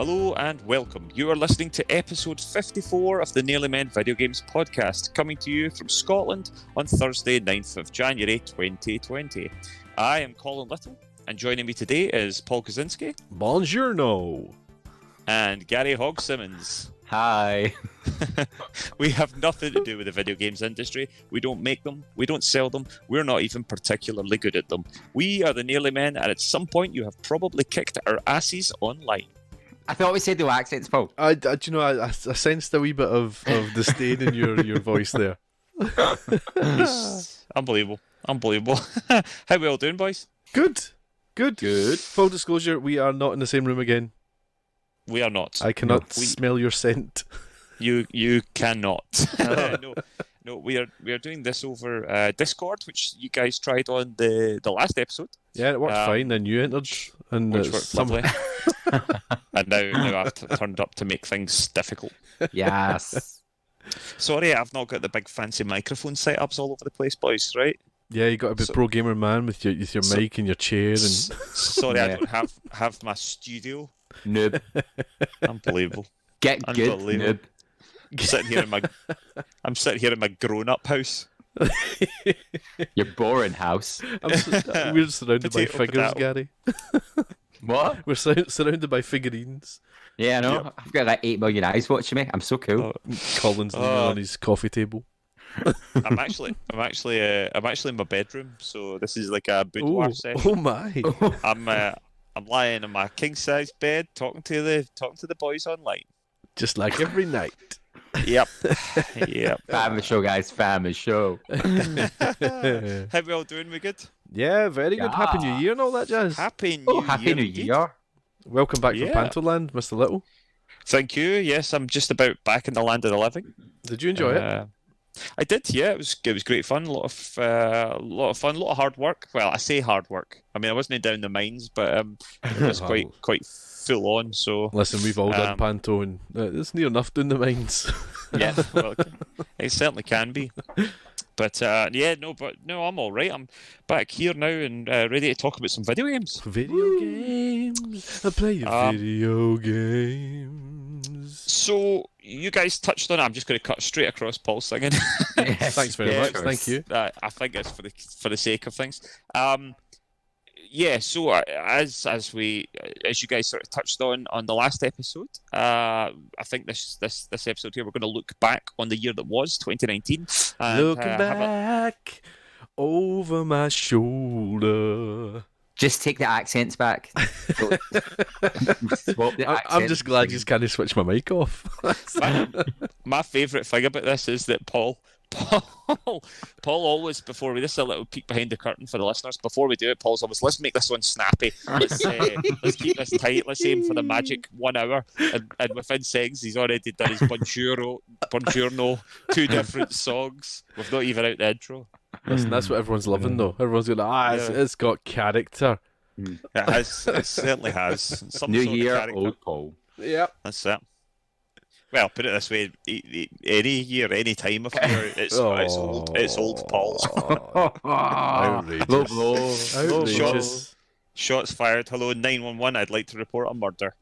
Hello and welcome. You are listening to episode 54 of the Nearly Men Video Games podcast, coming to you from Scotland on Thursday, 9th of January 2020. I am Colin Little, and joining me today is Paul Kaczynski. Buongiorno. And Gary Hogg-Simmons. Hi. We have nothing to do with the video games industry. We don't make them. We don't sell them. We're not even particularly good at them. We are the Nearly Men, and at some point you have probably kicked our asses online. I thought we said no accents, Paul. I sensed a wee bit of disdain in your voice there. Unbelievable. How we all doing, boys? Good. Full disclosure, we are not in the same room again. We are not. I cannot smell your scent. You cannot. No. We are doing this over Discord, which you guys tried on the last episode. Yeah, it worked fine. Then you entered, and which worked lovely. And now I've turned up to make things difficult. Yes. Sorry, I've not got the big fancy microphone setups all over the place, boys. Right? Yeah, you got to be pro gamer man with your mic and your chair. And sorry, yeah. I don't have my studio. Noob. Unbelievable. Get good, noob. I'm sitting here in my grown-up house. Your boring house. We're surrounded by figures, Gary. What? We're surrounded by figurines. Yeah, I know. Yep. I've got like 8 million eyes watching me. I'm so cool. Colin's leaning on his coffee table. I'm actually in my bedroom, so this is like a boudoir session. Oh my! I'm lying in my king size bed, talking to the boys online, just like every night. Yep. Family show, guys. Family show. How we all doing? We good? Yeah, very good. Happy New Year and all that jazz. Happy New Year. Welcome back from Pantoland, Mr. Little. Thank you. Yes, I'm just about back in the land of the living. Did you enjoy it? I did. Yeah, it was great fun. A lot of fun. A lot of hard work. Well, I say hard work. I mean, I wasn't down the mines, but it was quite full on. So listen, we've all done Panto, and it's near enough doing the mines. Yeah, well, it certainly can be. But I'm all right. I'm back here now and ready to talk about some video games. Video games. I play video games. So you guys touched on it. I'm just going to cut straight across Paul's singing. Yes, thanks very much. Thank you. I think it's for the sake of things. So as you guys sort of touched on the last episode, I think this episode here we're going to look back on the year that was 2019. And, looking back over my shoulder. Just take the accents back. I'm just glad you just can't switch my mic off. My favourite thing about this is that Paul always, before we, this is a little peek behind the curtain for the listeners, before we do it, Paul's always, let's make this one snappy, let's keep this tight, let's aim for the magic 1 hour, and within seconds he's already done his Buongiorno, 2 different songs. We've not even out the intro. Listen, that's what everyone's loving though. Everyone's going, it's got character. It certainly has. Some New sort year, of character. old Paul. Yep. That's it. Well, put it this way: any year, any time of year, it's old. It's old Paul. Outrageous. Outrageous. Shots fired. Hello, 911. I'd like to report a murder.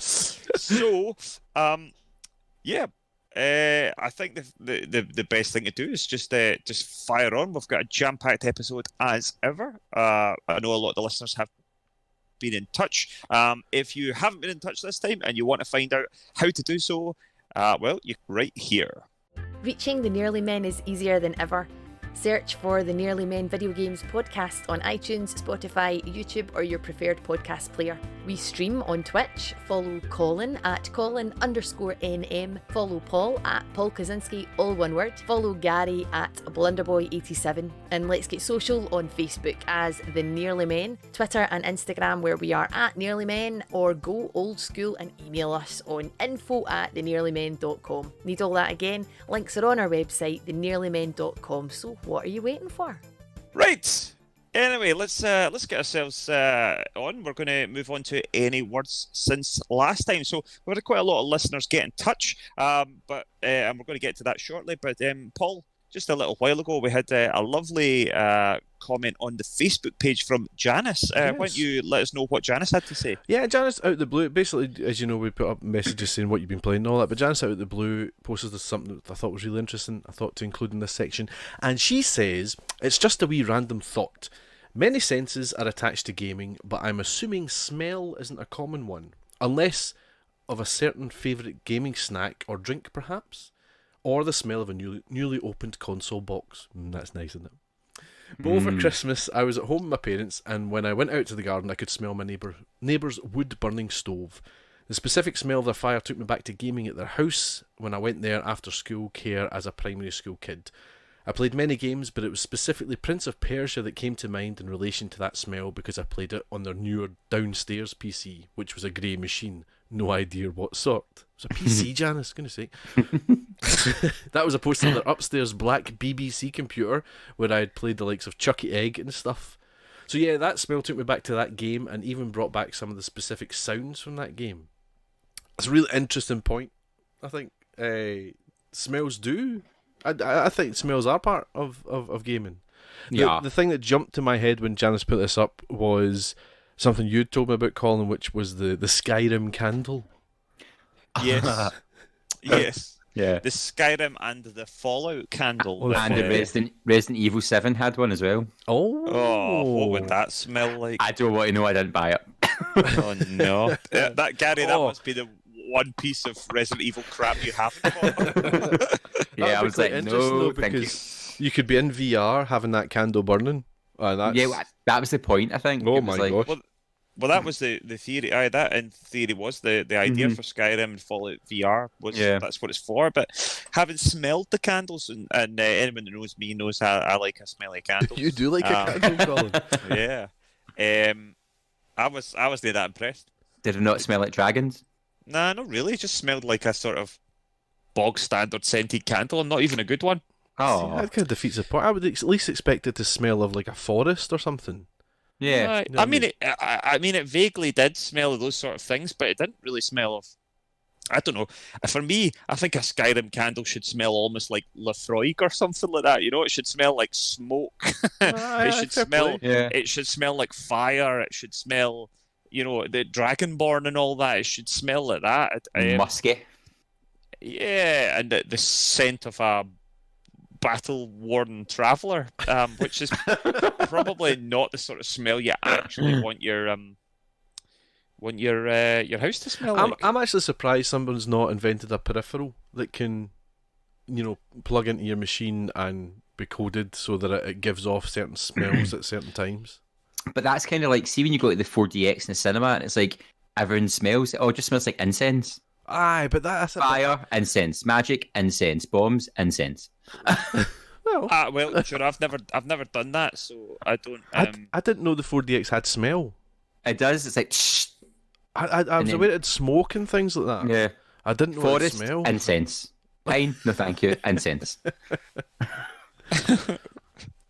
So, I think the best thing to do is just fire on. We've got a jam-packed episode as ever. I know a lot of the listeners have been in touch. If you haven't been in touch this time and you want to find out how to do so, you're right here. Reaching the Nearly Men is easier than ever. Search for the Nearly Men Video Games podcast on iTunes, Spotify, YouTube, or your preferred podcast player. We stream on Twitch. Follow Colin at Colin_NM. Follow Paul at Paul Kaczynski, all one word. Follow Gary at Blunderboy87. And let's get social on Facebook as The Nearly Men, Twitter and Instagram where we are at Nearly Men, or go old school and email us on info@thenearlymen.com. Need all that again? Links are on our website, thenearlymen.com. So what are you waiting for? Right. Anyway, let's get ourselves on. We're going to move on to any words since last time. So we've had quite a lot of listeners get in touch, and we're going to get to that shortly. But Paul, just a little while ago, we had a lovely comment on the Facebook page from Janice. Why don't you let us know what Janice had to say? Yeah, Janice out of the blue. Basically, as you know, we put up messages saying what you've been playing and all that. But Janice out of the blue posted us something that I thought was really interesting. I thought to include in this section, and she says it's just a wee random thought. Many senses are attached to gaming, but I'm assuming smell isn't a common one, unless of a certain favourite gaming snack or drink, perhaps, or the smell of a newly opened console box. That's nice, isn't it? But over Christmas, I was at home with my parents, and when I went out to the garden, I could smell my neighbour's wood-burning stove. The specific smell of their fire took me back to gaming at their house when I went there after school care as a primary school kid. I played many games, but it was specifically Prince of Persia that came to mind in relation to that smell because I played it on their newer downstairs PC, which was a grey machine. No idea what sort. It was a PC, Janice, goodness sake. That was opposed to their upstairs black BBC computer where I had played the likes of Chucky Egg and stuff. So yeah, that smell took me back to that game and even brought back some of the specific sounds from that game. It's a really interesting point. I think smells do. I think smells are part of gaming. Yeah. The thing that jumped to my head when Janice put this up was something you'd told me about, Colin, which was the Skyrim candle. Yes. Yes. Yeah. The Skyrim and the Fallout candle. Oh, And the Resident Evil 7 had one as well. Oh, what would that smell like? I don't want to know, I didn't buy it. Oh no, that Gary, that must be the one piece of Resident Evil crap you haven't bought. Yeah, I was like, no, thank you. You could be in VR having that candle burning. Yeah, that was the point, I think. Oh It was my like, gosh. Well, that was the theory. That in theory was the idea for Skyrim and Fallout VR. That's what it's for. But having smelled the candles, and anyone that knows me knows I like a smelly candle. You do like a candle, Colin. Yeah. I was not that impressed. Did it not smell like dragons? Nah, not really. It just smelled like a sort of bog standard scented candle, and not even a good one. Oh, See, that kind of defeats the point. I would at least expect it to smell of like a forest or something. yeah. You know what I mean, it vaguely did smell of those sort of things, but it didn't really smell of. I don't know. For me, I think a Skyrim candle should smell almost like Lafroig or something like that. You know, it should smell like smoke. It should smell. Yeah. It should smell like fire. It should smell, the Dragonborn and all that. It should smell like that. Musky. Yeah, and the scent of a battle-worn traveller, which is probably not the sort of smell you actually want your house to smell like. I'm actually surprised someone's not invented a peripheral that can, plug into your machine and be coded so that it gives off certain smells at certain times. But that's kind of like, see when you go to the 4DX in the cinema and it's like, everyone smells, it just smells like incense. Aye, but that's Fire, incense. Magic, incense. Bombs, incense. Well, sure. I've never done that, so I don't. I didn't know the 4DX had smell. It does. It's like shh. I was aware it had smoke and things like that. Yeah. I didn't know Forest, it smell. incense. Pine, no thank you. Incense. Do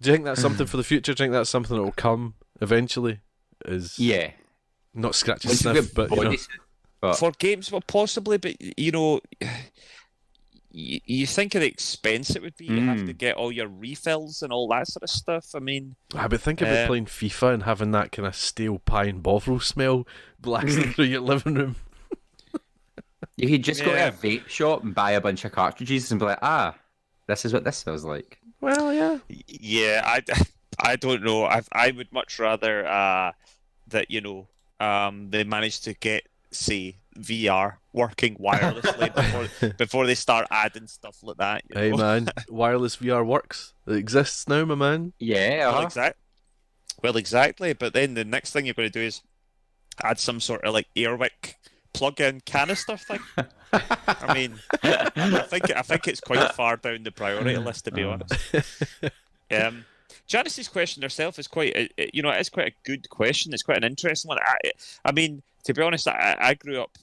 you think that's something for the future? Do you think that's something that will come eventually? Yeah. Not scratch and Once you sniff, get but bodies- but for games, well, possibly, but you think of the expense it would be. You have to get all your refills and all that sort of stuff. I mean, but think about playing FIFA and having that kind of stale pie and bovril smell blasting through your living room. You could just go to Yeah. a vape shop and buy a bunch of cartridges and be like, this is what this smells like. Well, yeah. yeah, I don't know. I would much rather that they managed to get, say, VR working wirelessly before they start adding stuff like that. Hey man, wireless VR works. It exists now, my man. Yeah. Well, exactly. But then the next thing you're going to do is add some sort of like Airwick plug-in canister thing. I mean, I think it's quite far down the priority list, to be honest. Janice's question herself is it is quite a good question. It's quite an interesting one. I mean, to be honest, I grew up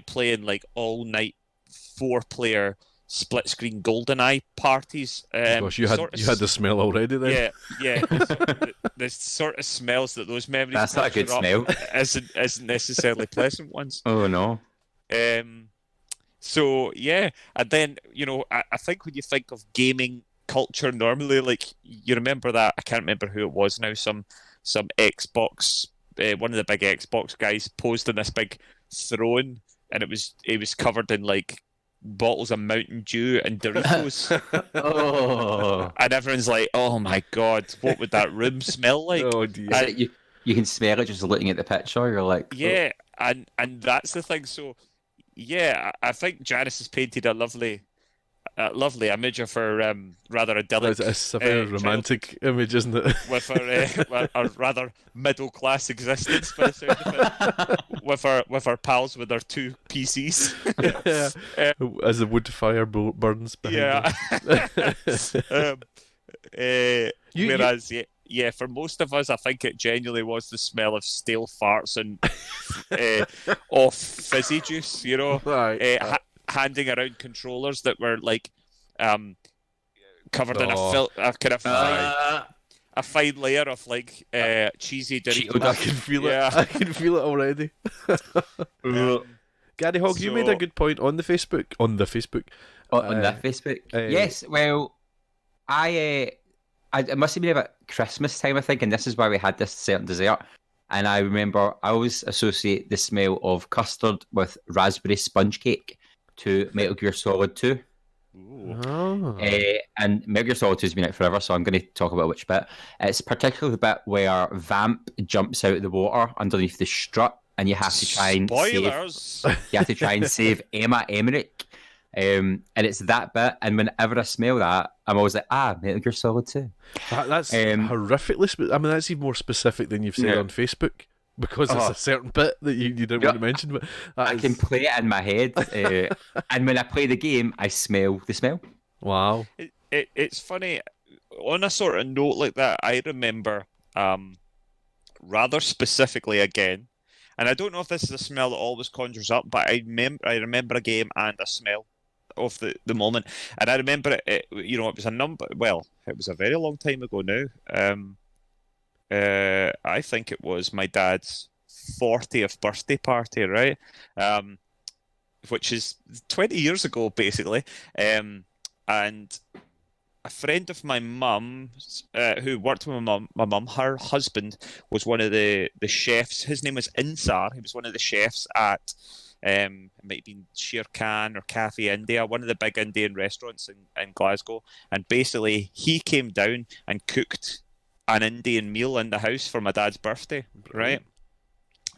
playing like all-night 4-player split-screen GoldenEye parties. Gosh, you had the smell already then. Yeah. The sort of smells that those memories. That's not a good smell. Isn't necessarily pleasant ones. Oh no. So yeah, and then I think when you think of gaming culture normally. Like, you remember that? I can't remember who it was now. Some Xbox, one of the big Xbox guys posed in this big throne, and it was covered in like bottles of Mountain Dew and Doritos. Oh, And everyone's like, "Oh my god, what would that room smell like?" Oh dear. And, you can smell it just looking at the picture. You're like, yeah, and that's the thing. So, yeah, I think Janice has painted a lovely image of her rather idyllic, It's a very romantic image, isn't it? with her a rather middle class existence, by the sound of it, with her pals with their 2 PCs. Yeah. As the wood fire burns behind her. Whereas, yeah, for most of us, I think it genuinely was the smell of stale farts and off fizzy juice, you know, Right. handing around controllers that were like covered in Oh. a kind of a fine layer of like cheesy Doritos. I can feel it. Yeah. I can feel it already. Gary Hogg, you made a good point on the Facebook. On the Facebook. on that Facebook. Yes, well, it must have been about Christmas time, I think, and this is why we had this certain dessert. And I remember I always associate the smell of custard with raspberry sponge cake to Metal Gear Solid 2. Oh. And Metal Gear Solid 2 has been out forever, so I'm going to talk about which bit. It's particularly the bit where Vamp jumps out of the water underneath the strut, and you have to try and Spoilers. save Emma Emmerich. And it's that bit, and whenever I smell that, I'm always like, Metal Gear Solid 2. That's horrifically. I mean, that's even more specific than you've said on Facebook, because it's a certain bit that you didn't want to mention. But I can play it in my head, and when I play the game, I smell the smell. Wow. It's funny. On a sort of note like that, I remember rather specifically again, and I don't know if this is a smell that always conjures up, but I remember a game and a smell of the moment, and I remember it. You know, it was it was a very long time ago now. I think it was my dad's 40th birthday party, right? Which is 20 years ago, basically. And a friend of my mum's, who worked with my mum, her husband was one of the chefs. His name was Insar. He was one of the chefs at, it might have been Shere Khan or Cafe India, one of the big Indian restaurants in Glasgow. And basically, he came down and cooked an Indian meal in the house for my dad's birthday, right?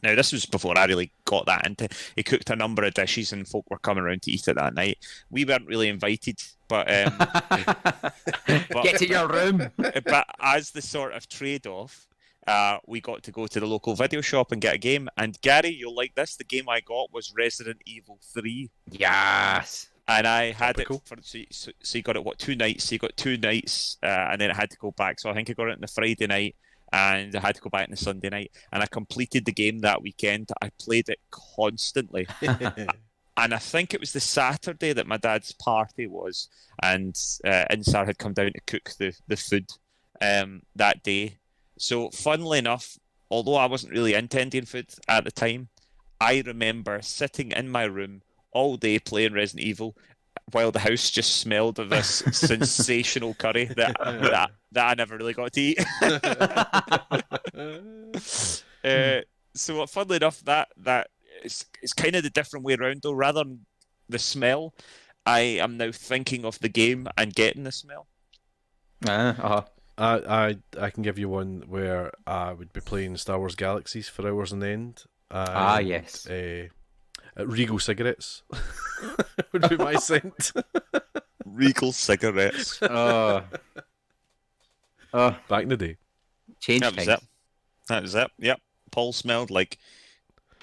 Now, this was before I really got that into. He cooked a number of dishes and folk were coming around to eat it that night. We weren't really invited, but Get to your room. But as the sort of trade-off, we got to go to the local video shop and get a game. And Gary, you'll like this. The game I got was Resident Evil 3. Yes. And I had Topical. it for so you got it 2 nights. So you got 2 nights, and then I had to go back. So I think I got it on the Friday night, and I had to go back on the Sunday night. And I completed the game that weekend. I played it constantly. And I think it was the Saturday that my dad's party was, and Insar had come down to cook the food that day. So, funnily enough, although I wasn't really into Indian food at the time, I remember sitting in my room all day playing Resident Evil while the house just smelled of this sensational curry that I never really got to eat. So, funnily enough, that it's kind of the different way around, though. Rather than the smell, I am now thinking of the game and getting the smell. I can give you one where I would be playing Star Wars Galaxies for hours on end. Yes. Regal cigarettes would be my scent. Regal cigarettes. Back in the day. Change That was things. it. That was it. Yep. Paul smelled like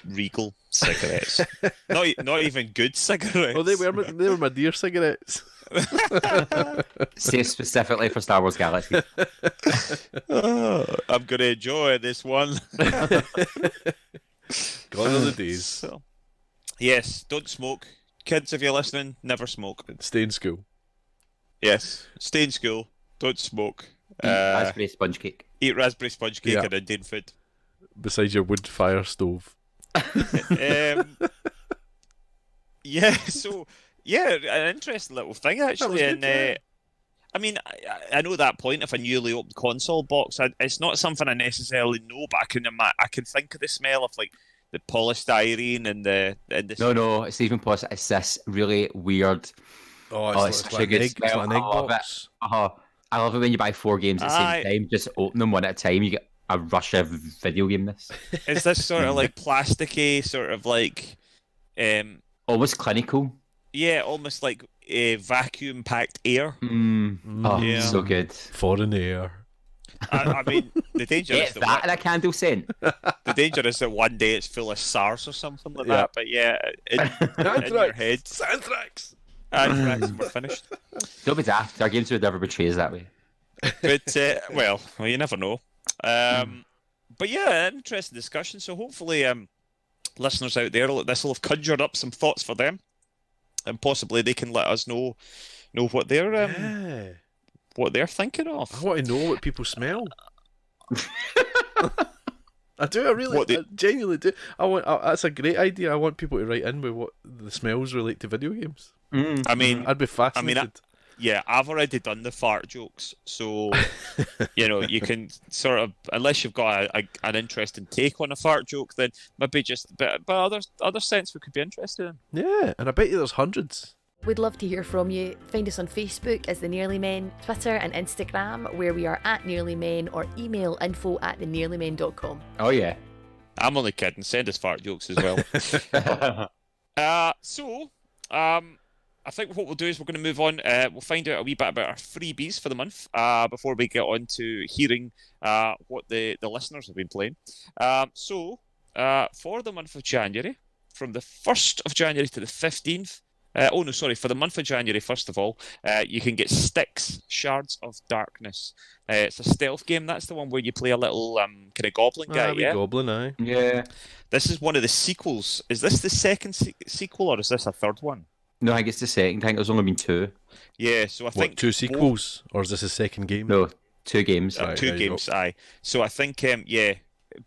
Regal cigarettes. not even good cigarettes. Oh, they were my dear cigarettes. Saved specifically for Star Wars Galaxy. I'm going to enjoy this one. Gone are the days. So, yes, don't smoke. Kids, if you're listening, never smoke. Stay in school. Yes, stay in school. Don't smoke. Raspberry sponge cake. Eat raspberry sponge cake and Indian food. Beside your wood fire stove. Yeah, so, yeah, an interesting little thing, actually. That was good, I mean, I know that point of a newly opened console box. It's not something I necessarily know, but I can think of the smell of like the polystyrene and the No, it's even possible. It's this really weird. It's such like a good an egg, smell. it's like an egg I love box. I love it when you buy 4 games at the same time. Just open them one at a time. You get a rush of video game. This is this sort of like plasticky, sort of like, almost clinical. yeah, almost like vacuum packed air. Oh, Yeah. so good. Foreign air. I mean, the danger is Get that in a candle scent. the danger is that one day it's full of SARS or something like Yeah. that. But yeah, in your head, Anthrax. anthrax, we're finished. Don't be daft. Our games would never betray us that way. But well, you never know. But yeah, interesting discussion. So hopefully, listeners out there, this will have conjured up some thoughts for them, and possibly they can let us know what they're what they're thinking of. I want to know what people smell. I do. I genuinely do. That's a great idea. I want people to write in with what the smells relate to video games. I mean, I'd be fascinated. yeah, I've already done the fart jokes, so you can sort of, unless you've got an interesting take on a fart joke, then maybe just but other sense we could be interested in. Yeah, and I bet you there's hundreds. We'd love to hear from you. Find us on Facebook as The Nearly Men, Twitter and Instagram, where we are @NearlyMen, or email info@thenearlymen.com. Oh yeah. I'm only kidding. Send us fart jokes as well. I think what we'll do is we're going to move on. We'll find out a wee bit about our freebies for the month before we get on to hearing what the listeners have been playing. For the month of January, from the 1st of January to the 15th, for the month of January, first of all, you can get Styx, Shards of Darkness. It's a stealth game. That's the one where you play a little kind of goblin guy, yeah? Goblin, aye. Yeah. This is one of the sequels. Is this the second sequel, or is this a third one? No, I think it's the second. I think there's only been 2. Yeah, so I think... 2 sequels? Or is this a second game? No, 2 games. Right, 2 games, aye. So I think,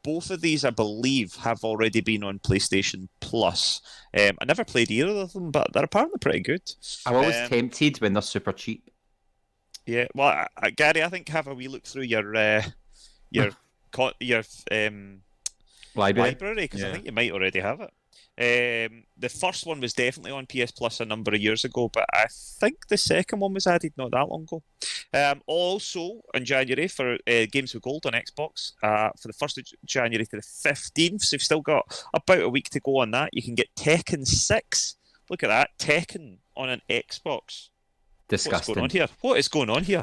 both of these, I believe, have already been on PlayStation Plus. I never played either of them, but they're apparently pretty good. I'm always tempted when they're super cheap. Yeah, well, Gary, I think have a wee look through your library, because I think you might already have it. The first one was definitely on PS Plus a number of years ago, but I think the second one was added not that long ago. Also, in January, for Games with Gold on Xbox, for the 1st of January to the 15th, so you've still got about a week to go on that, you can get Tekken 6. Look at that, Tekken on an Xbox. Disgusting. What is going on here?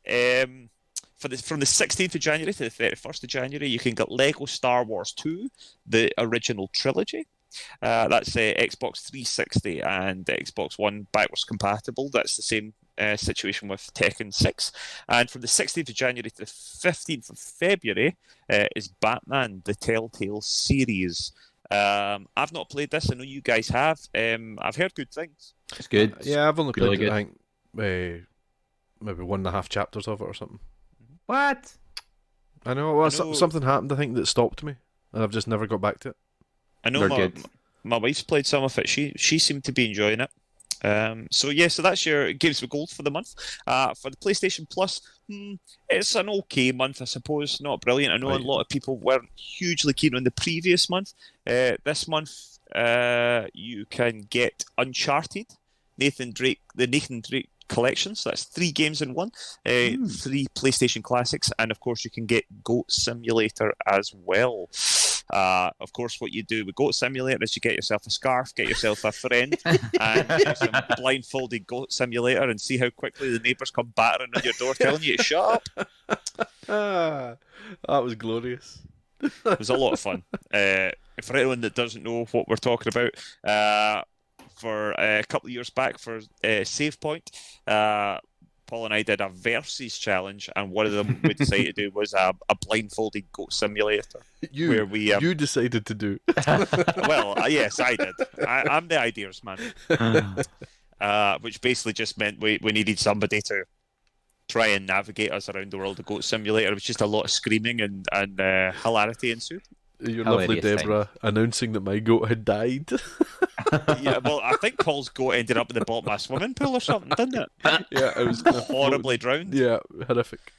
From the 16th of January to the 31st of January, you can get Lego Star Wars 2, the original trilogy. That's Xbox 360 and Xbox One backwards compatible. That's the same situation with Tekken 6. And from the 16th of January to the 15th of February is Batman, the Telltale series. I've not played this. I know you guys have. I've heard good things. It's good. Yeah, I've only Really played, good. I think, maybe 1.5 chapters of it or something. What? I know, well, I know- something happened, I think, that stopped me, and I've just never got back to it. I know They're good. my wife's played some of it. She seemed to be enjoying it. So that's your Games with Gold for the month. For the PlayStation Plus, it's an okay month, I suppose. Not brilliant. I know Right. a lot of people weren't hugely keen on the previous month. This month, you can get Uncharted, the Nathan Drake collection. So that's 3 games in one, 3 PlayStation classics, and of course you can get Goat Simulator as well. Of course, what you do with Goat Simulator is you get yourself a scarf, get yourself a friend, and do some blindfolded Goat Simulator and see how quickly the neighbours come battering on your door telling you to shut up. That was glorious. It was a lot of fun. For anyone that doesn't know what we're talking about, for a couple of years back for Save Point, Paul and I did a Versus challenge, and one of them we decided to do was a blindfolded Goat Simulator. Where we, you decided to do. Well, yes, I did. I'm the ideas man. Which basically just meant we needed somebody to try and navigate us around the world of Goat Simulator. It was just a lot of screaming and hilarity ensued. Your lovely Hilarious Deborah announcing that my goat had died. Yeah, well, I think Paul's goat ended up in the bottom of a swimming pool or something, didn't it? Yeah, it was kind of Horribly drowned. Yeah, horrific.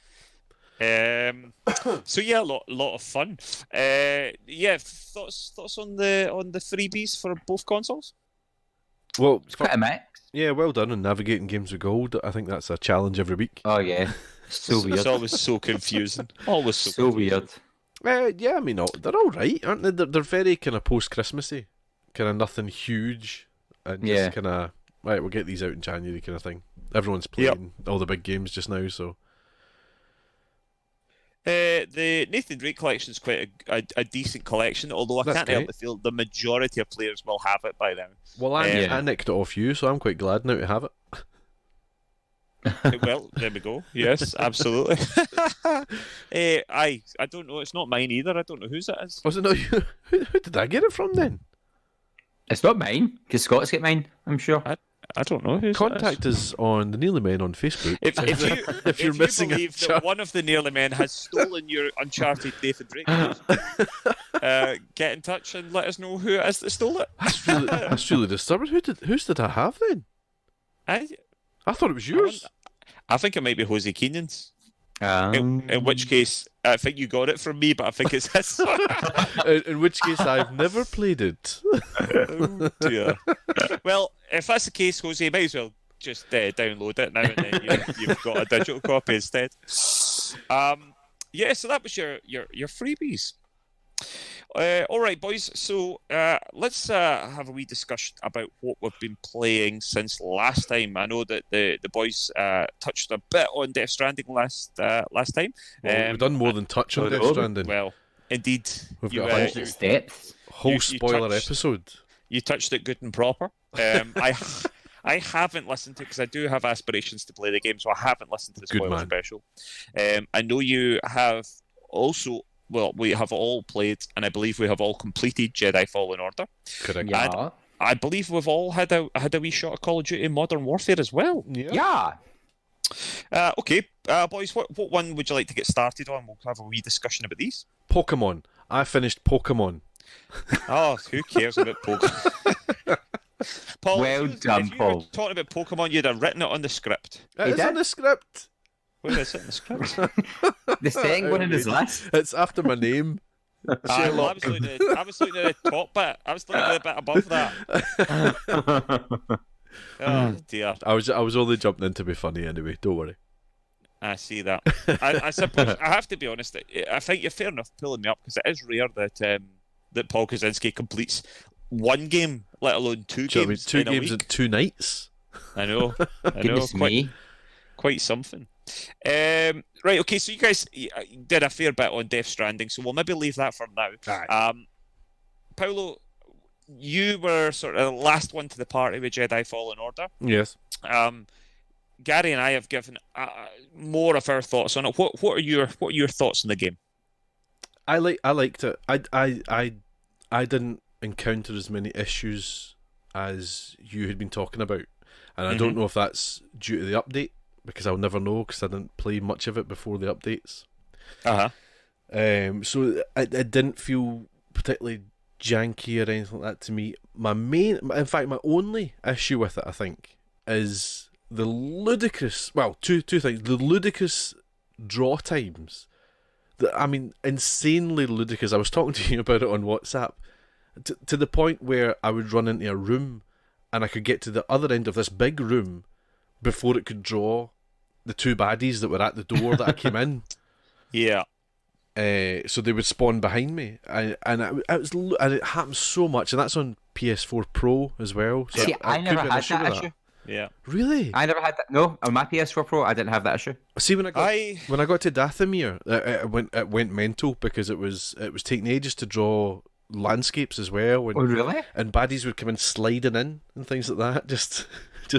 So yeah, lot of fun. Yeah, thoughts on the freebies for both consoles? Well, It's quite a mix. yeah, well done on navigating games with gold. I think that's a challenge every week. Oh yeah, so It's weird. always so confusing. Always so So confusing. weird. Yeah, I mean, they're all right, aren't they? They're very kind of post-Christmassy, kind of nothing huge, and just Yeah. kind of right. We'll get these out in January, kind of thing. Everyone's playing all the big games just now, so The Nathan Drake collection is quite a decent collection, although I That's can't help great. but feel the majority of players will have it by then. well, I Yeah. nicked it off you, so I'm quite glad now to have it. Well, there we go. Yes, absolutely. I don't know. It's not mine either. I don't know whose it is. Was it not you? Who did I get it from then? It's not mine because Scott's get mine. I'm sure. I don't know whose Contact it is. us on the Nearly Men on Facebook. If you If you're missing a believe that chart. one of the Nearly Men has stolen your Uncharted Nathan Drake, get in touch and let us know who it is that stole it. That's really disturbing. Whose did I have then? I thought it was yours. I think it might be Jose Keenan's. In which case, I think you got it from me, but I think it's his. In which case, I've never played it. Oh, dear. Well, if that's the case, Jose, you might as well just download it now, and then you've got a digital copy instead. Yeah, so that was your freebies. All right, boys. So let's have a wee discussion about what we've been playing since last time. I know that the boys touched a bit on Death Stranding last time. Well, we've done more than touch on Death Stranding. Well, indeed, We've you, got a It's depth. whole you spoiler touched- episode. you touched it good and proper. I haven't listened to it because I do have aspirations to play the game, so I haven't listened to the Good spoiler man. special. I know you have also. Well, we have all played, and I believe we have all completed Jedi Fallen Order. Correct. Yeah. I believe we've all had a wee shot of Call of Duty Modern Warfare as well. Yeah. Okay, boys, what one would you like to get started on? We'll have a wee discussion about these. Pokemon. I finished Pokemon. Oh, who cares about Pokemon? Paul, Well if done, you were Paul. talking about Pokemon, you'd have written it on the script. It He is on did? the script. Where is it in the script? The second one in his list. It's after my name. Well, I was looking at the top bit. I was looking at the bit above that. Oh dear. I was only jumping in to be funny anyway. Don't worry. I see that. I suppose I have to be honest. I think you're fair enough pulling me up because it is rare that Paul Kaczynski completes one game, let alone two Do you know what I mean? games. 2 in a games in week. 2 nights. I know. Goodness me. Quite something. Right, okay, so you guys did a fair bit on Death Stranding, so we'll maybe leave that for now. Paolo, you were sort of the last one to the party with Jedi Fallen Order. Yes. Gary and I have given more of our thoughts on it. What are your thoughts on the game? I liked it. I didn't encounter as many issues as you had been talking about, and I don't know if that's due to the update, because I'll never know because I didn't play much of it before the updates. So it didn't feel particularly janky or anything like that to me. In fact, my only issue with it, I think, is the ludicrous. Well, two things: the ludicrous draw times. Insanely ludicrous. I was talking to you about it on WhatsApp, to the point where I would run into a room and I could get to the other end of this big room before it could draw the 2 baddies that were at the door that I came in. Yeah. So they would spawn behind me, and it happens so much, and that's on PS4 Pro as well. So See, I never could had get an that with issue. Yeah. Really? I never had that. No, on my PS4 Pro, I didn't have that issue. See, when I got to Dathomir, it went mental because it was taking ages to draw landscapes as well. Oh, really? And baddies would come in sliding in and things like that, just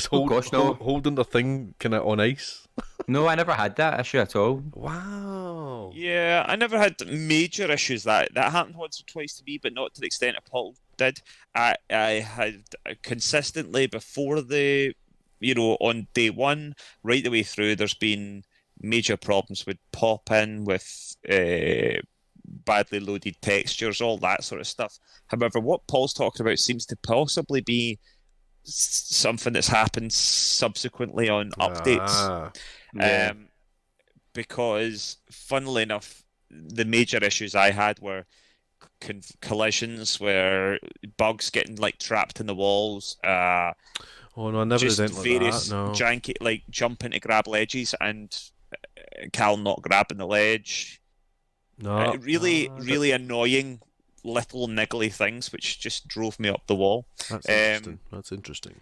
holding their thing kind of on ice. No, I never had that issue at all. Wow. Yeah, I never had major issues. That happened once or twice to me, but not to the extent that Paul did. I had consistently before on day one, right the way through, there's been major problems with pop-in, with badly loaded textures, all that sort of stuff. However, what Paul's talking about seems to possibly be something that's happened subsequently on updates. Yeah. Because, funnily enough, the major issues I had were collisions, where bugs getting like trapped in the walls. Oh no, I never just did anything like various that. No. janky, like jumping to grab ledges and Cal not grabbing the ledge. No. Really annoying little niggly things which just drove me up the wall. That's interesting. That's interesting.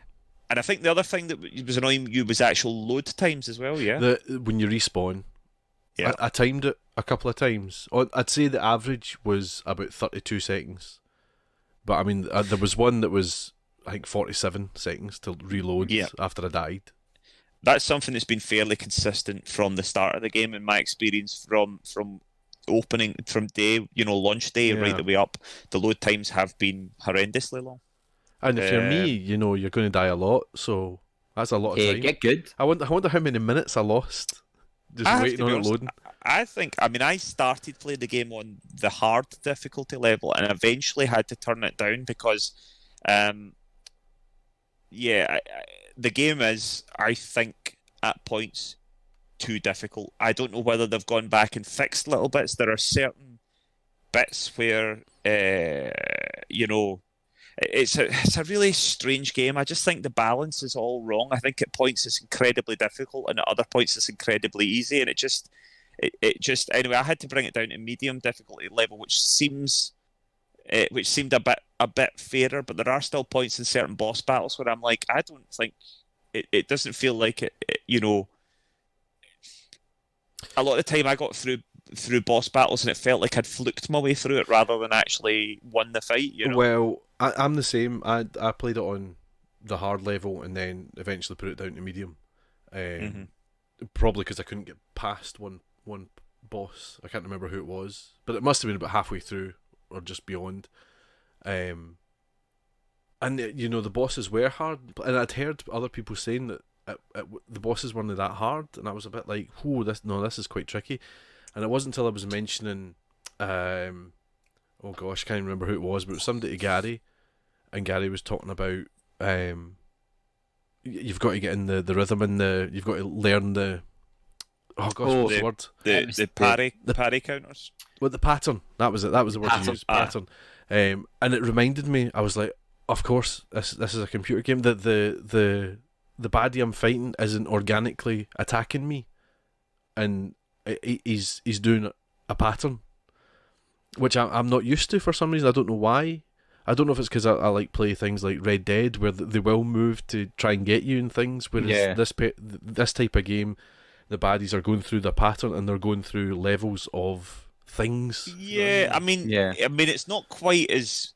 And I think the other thing that was annoying you was actual load times as well, yeah? When you respawn, Yeah. I timed it a couple of times. I'd say the average was about 32 seconds. But I mean, there was one that was, I think, 47 seconds to reload after I died. That's something that's been fairly consistent from the start of the game, in my experience, from opening, from day, launch day, right the way up. The load times have been horrendously long. And if you're me, you're going to die a lot, so that's a lot of time. Get good. I wonder how many minutes I lost just waiting on it loading. I started playing the game on the hard difficulty level and eventually had to turn it down because, the game is, I think, at points too difficult. I don't know whether they've gone back and fixed little bits. There are certain bits where, it's a really strange game. I just think the balance is all wrong. I think at points it's incredibly difficult, and at other points it's incredibly easy. And it just anyway. I had to bring it down to medium difficulty level, which seemed a bit fairer. But there are still points in certain boss battles where I'm like, I don't think it doesn't feel like it. A lot of the time I got through boss battles and it felt like I'd fluked my way through it rather than actually won the fight. Well, I'm the same. I played it on the hard level and then eventually put it down to medium. Probably because I couldn't get past one boss. I can't remember who it was, but it must have been about halfway through or just beyond. And the bosses were hard, and I'd heard other people saying that the bosses weren't that hard, and I was a bit like, this is quite tricky. And it wasn't until I was mentioning, oh gosh, I can't even remember who it was, but it was somebody to Gary, and Gary was talking about, you've got to get in the rhythm and you've got to learn the, what's the word? The parry counters. Well, the pattern. That was it. That was the word you used, pattern. And it reminded me, I was like, of course, this is a computer game. The baddie I'm fighting isn't organically attacking me, and he's doing a pattern, which I'm not used to for some reason. I don't know why. I don't know if it's because I like play things like Red Dead, where they will move to try and get you and things. Whereas this type of game, the baddies are going through the pattern and they're going through levels of things. Yeah, I mean, it's not quite as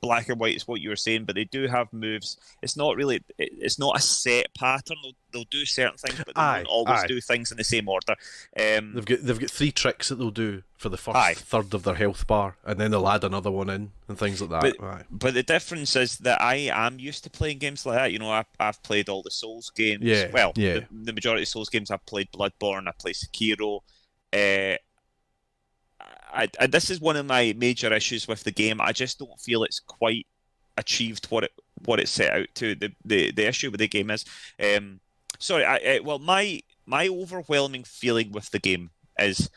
black and white as what you were saying, but they do have moves. It's not a set pattern. They'll do certain things, but they won't always do things in the same order. They've got 3 tricks that they'll do for the first third of their health bar, and then they'll add another one in and things like that. But the difference is that I am used to playing games like that. I've played all the Souls games. The majority of Souls games I've played Bloodborne, I played Sekiro. This is one of my major issues with the game. I just don't feel it's quite achieved what it set out to. The issue with the game is, my overwhelming feeling with the game is,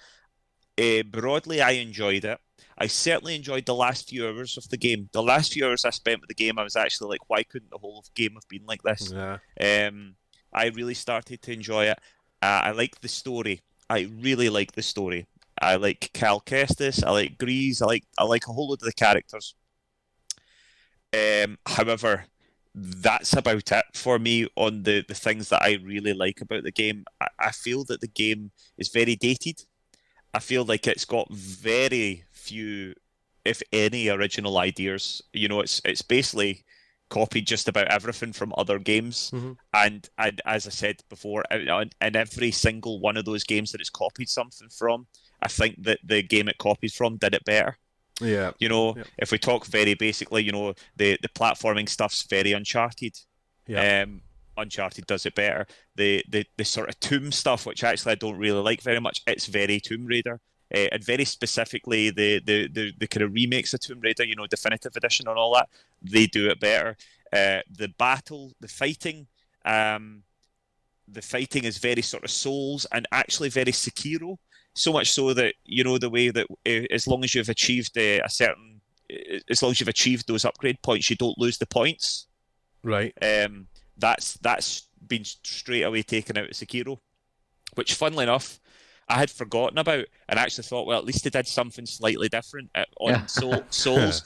broadly I enjoyed it. I certainly enjoyed the last few hours of the game. The last few hours I spent with the game, I was actually like, why couldn't the whole game have been like this? Yeah. I really started to enjoy it. I like the story. I really like the story. I like Cal Kestis. I like Grease. I like a whole load of the characters. However, that's about it for me on the things that I really like about the game. I feel that the game is very dated. I feel like it's got very few, if any, original ideas. It's basically copied just about everything from other games. Mm-hmm. And as I said before, in every single one of those games that it's copied something from, I think that the game it copied from did it better. Yeah. If we talk very basically, the platforming stuff's very Uncharted. Yeah. Uncharted does it better. The sort of Tomb stuff, which actually I don't really like very much, it's very Tomb Raider. and very specifically the kind of remakes of Tomb Raider, Definitive Edition and all that, they do it better. The fighting is very sort of Souls and actually very Sekiro. So much so that the way that as long as you've achieved as long as you've achieved those upgrade points, you don't lose the points. Right. That's been straight away taken out of Sekiro, which, funnily enough, I had forgotten about, and actually thought, well, at least they did something slightly different on Souls.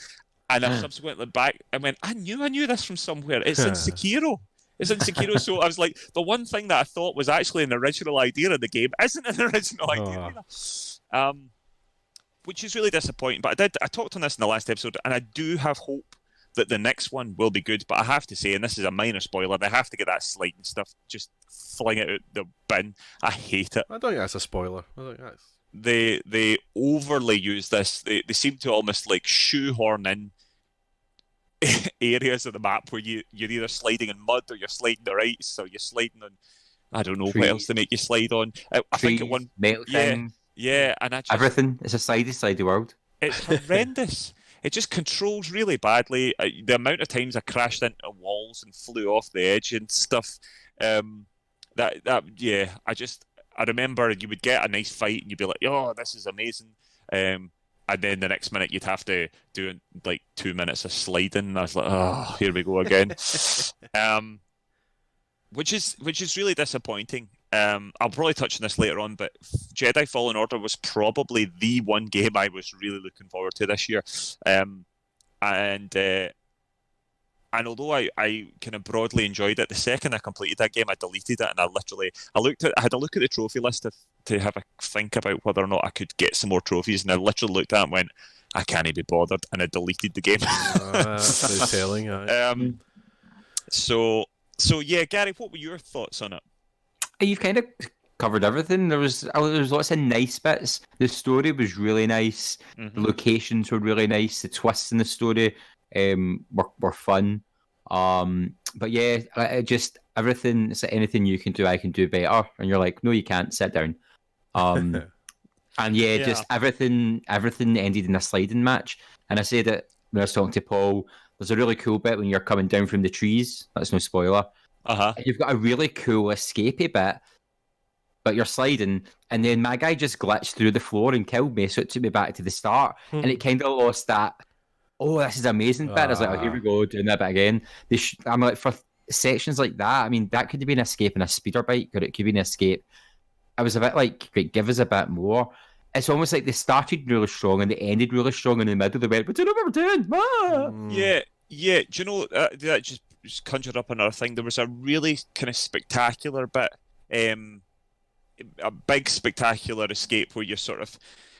And I subsequently went back and went, I knew this from somewhere. It's in Sekiro. So I was like, the one thing that I thought was actually an original idea in the game isn't an original idea either. Which is really disappointing. But I talked on this in the last episode, and I do have hope that the next one will be good. But I have to say, and this is a minor spoiler, they have to get that sliding stuff, just fling it out the bin. I hate it. I don't think that's a spoiler. They overly use this. They seem to almost like shoehorn in areas of the map where you're either sliding in mud or you're sliding the ice or you're sliding on, I don't know what else to make you slide on. I think at one metal thing. Yeah, and everything. It's a slidey world. It's horrendous. It just controls really badly. The amount of times I crashed into walls and flew off the edge and stuff. I remember you would get a nice fight and you'd be like, oh, this is amazing. And then the next minute you'd have to do like 2 minutes of sliding. And I was like, oh, here we go again. Which is really disappointing. I'll probably touch on this later on, but Jedi Fallen Order was probably the one game I was really looking forward to this year. And although I kind of broadly enjoyed it, the second I completed that game, I deleted it, and I had a look at the trophy list to have a think about whether or not I could get some more trophies, and I literally looked at it and went, I can't be bothered, and I deleted the game. That's telling. So yeah, Gary, what were your thoughts on it? You've kind of covered everything. There was lots of nice bits. The story was really nice. Mm-hmm. The locations were really nice. The twists in the story were fun. But yeah, just everything. It's like anything you can do, I can do better. And you're like, no, you can't. Sit down. And yeah, just everything ended in a sliding match. And I said that when I was talking to Paul, there's a really cool bit when you're coming down from the trees. That's no spoiler. You've got a really cool escapey bit, but you're sliding, and then my guy just glitched through the floor and killed me, so it took me back to the start, and it kind of lost that, oh, this is amazing bit. I was like, oh, here we go, doing that bit again. I'm like, for sections like that, I mean, that could have been an escape in a speeder bike, or it could be an escape. I was a bit like, great, give us a bit more. It's almost like they started really strong and they ended really strong in the middle. They went, we don't know what we're doing. Yeah. Do you know, that just conjured up another thing. There was a really kind of spectacular bit, a big spectacular escape where you're sort of,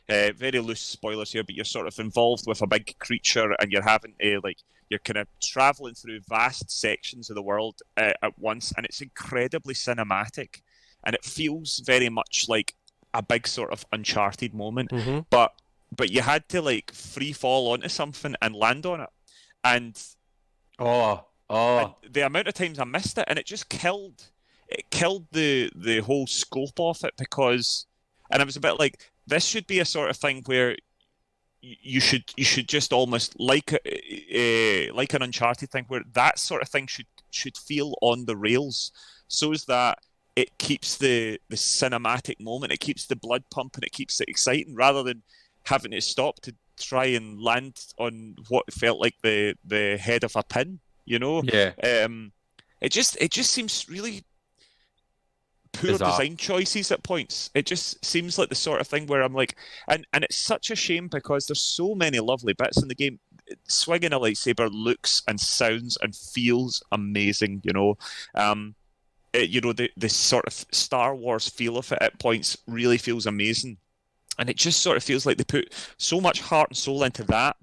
very loose spoilers here, but you're sort of involved with a big creature and you're having to, you're kind of traveling through vast sections of the world at once, and it's incredibly cinematic, and it feels very much like a big sort of Uncharted moment, but you had to free fall onto something and land on it, and and the amount of times I missed it, and it just killed the whole scope of it, because, and I was a bit like, this should be a sort of thing where you should just almost like an Uncharted thing, where that sort of thing should feel on the rails, so as that it keeps the cinematic moment, it keeps the blood pumping, it keeps it exciting, rather than having to stop to try and land on what felt like the head of a pin. Yeah. It just seems really poor Bizarre design choices at points. It just seems like the sort of thing where I'm like, and it's such a shame, because there's so many lovely bits in the game. Swinging a lightsaber looks and sounds and feels amazing. The sort of Star Wars feel of it at points really feels amazing, and it just sort of feels like they put so much heart and soul into that,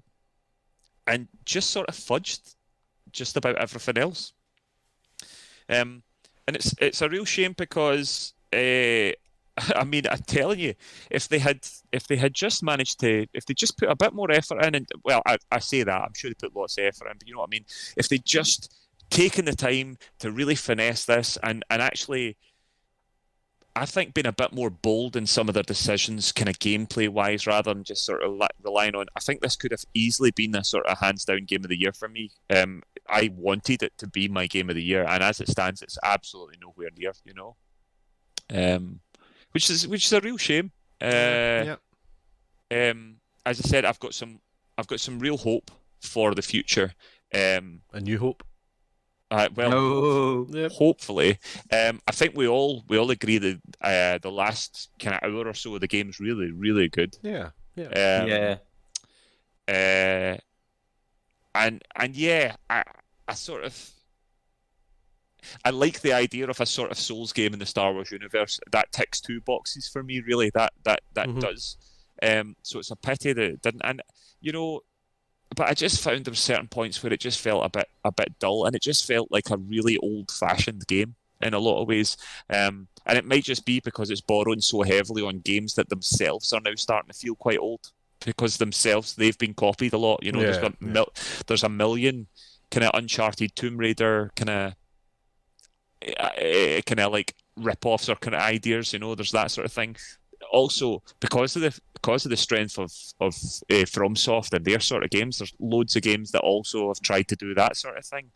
and just sort of fudged just about everything else. And it's a real shame, because I mean, I'm telling you, if they had just managed to, if they just put a bit more effort in, and well, I say that, I'm sure they put lots of effort in, but you know what I mean, if they just taken the time to really finesse this and actually I think being a bit more bold in some of their decisions, kind of gameplay wise, rather than just sort of relying on. I think this could have easily been a sort of hands down game of the year for me. I wanted it to be my game of the year, and as it stands, it's absolutely nowhere near. Which is a real shame. Yeah. As I said, I've got some real hope for the future. A new hope. Hopefully. I think we all agree that the last kind of hour or so of the game is really, really good. Yeah. And yeah, I like the idea of a sort of Souls game in the Star Wars universe. That ticks 2 boxes for me, really. That does. So it's a pity that it didn't. And but I just found there were certain points where it just felt a bit dull, and it just felt like a really old-fashioned game in a lot of ways. And it might just be because it's borrowing so heavily on games that themselves are now starting to feel quite old, because themselves they've been copied a lot. There's a million kind of Uncharted, Tomb Raider kind of like rip-offs or kind of ideas. There's that sort of thing. Also, because of the strength of FromSoft and their sort of games, there's loads of games that also have tried to do that sort of thing.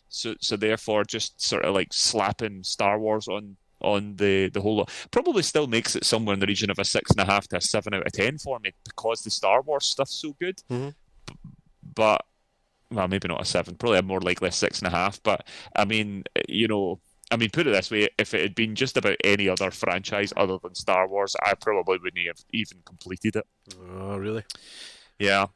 So therefore, just sort of like slapping Star Wars on the whole lot probably still makes it somewhere in the region of a 6.5 to a 7 out of 10 for me, because the Star Wars stuff's so good. Mm-hmm. But well, maybe not a 7, probably more likely a 6.5. But I mean, put it this way, if it had been just about any other franchise other than Star Wars, I probably wouldn't have even completed it. Oh, really? Yeah.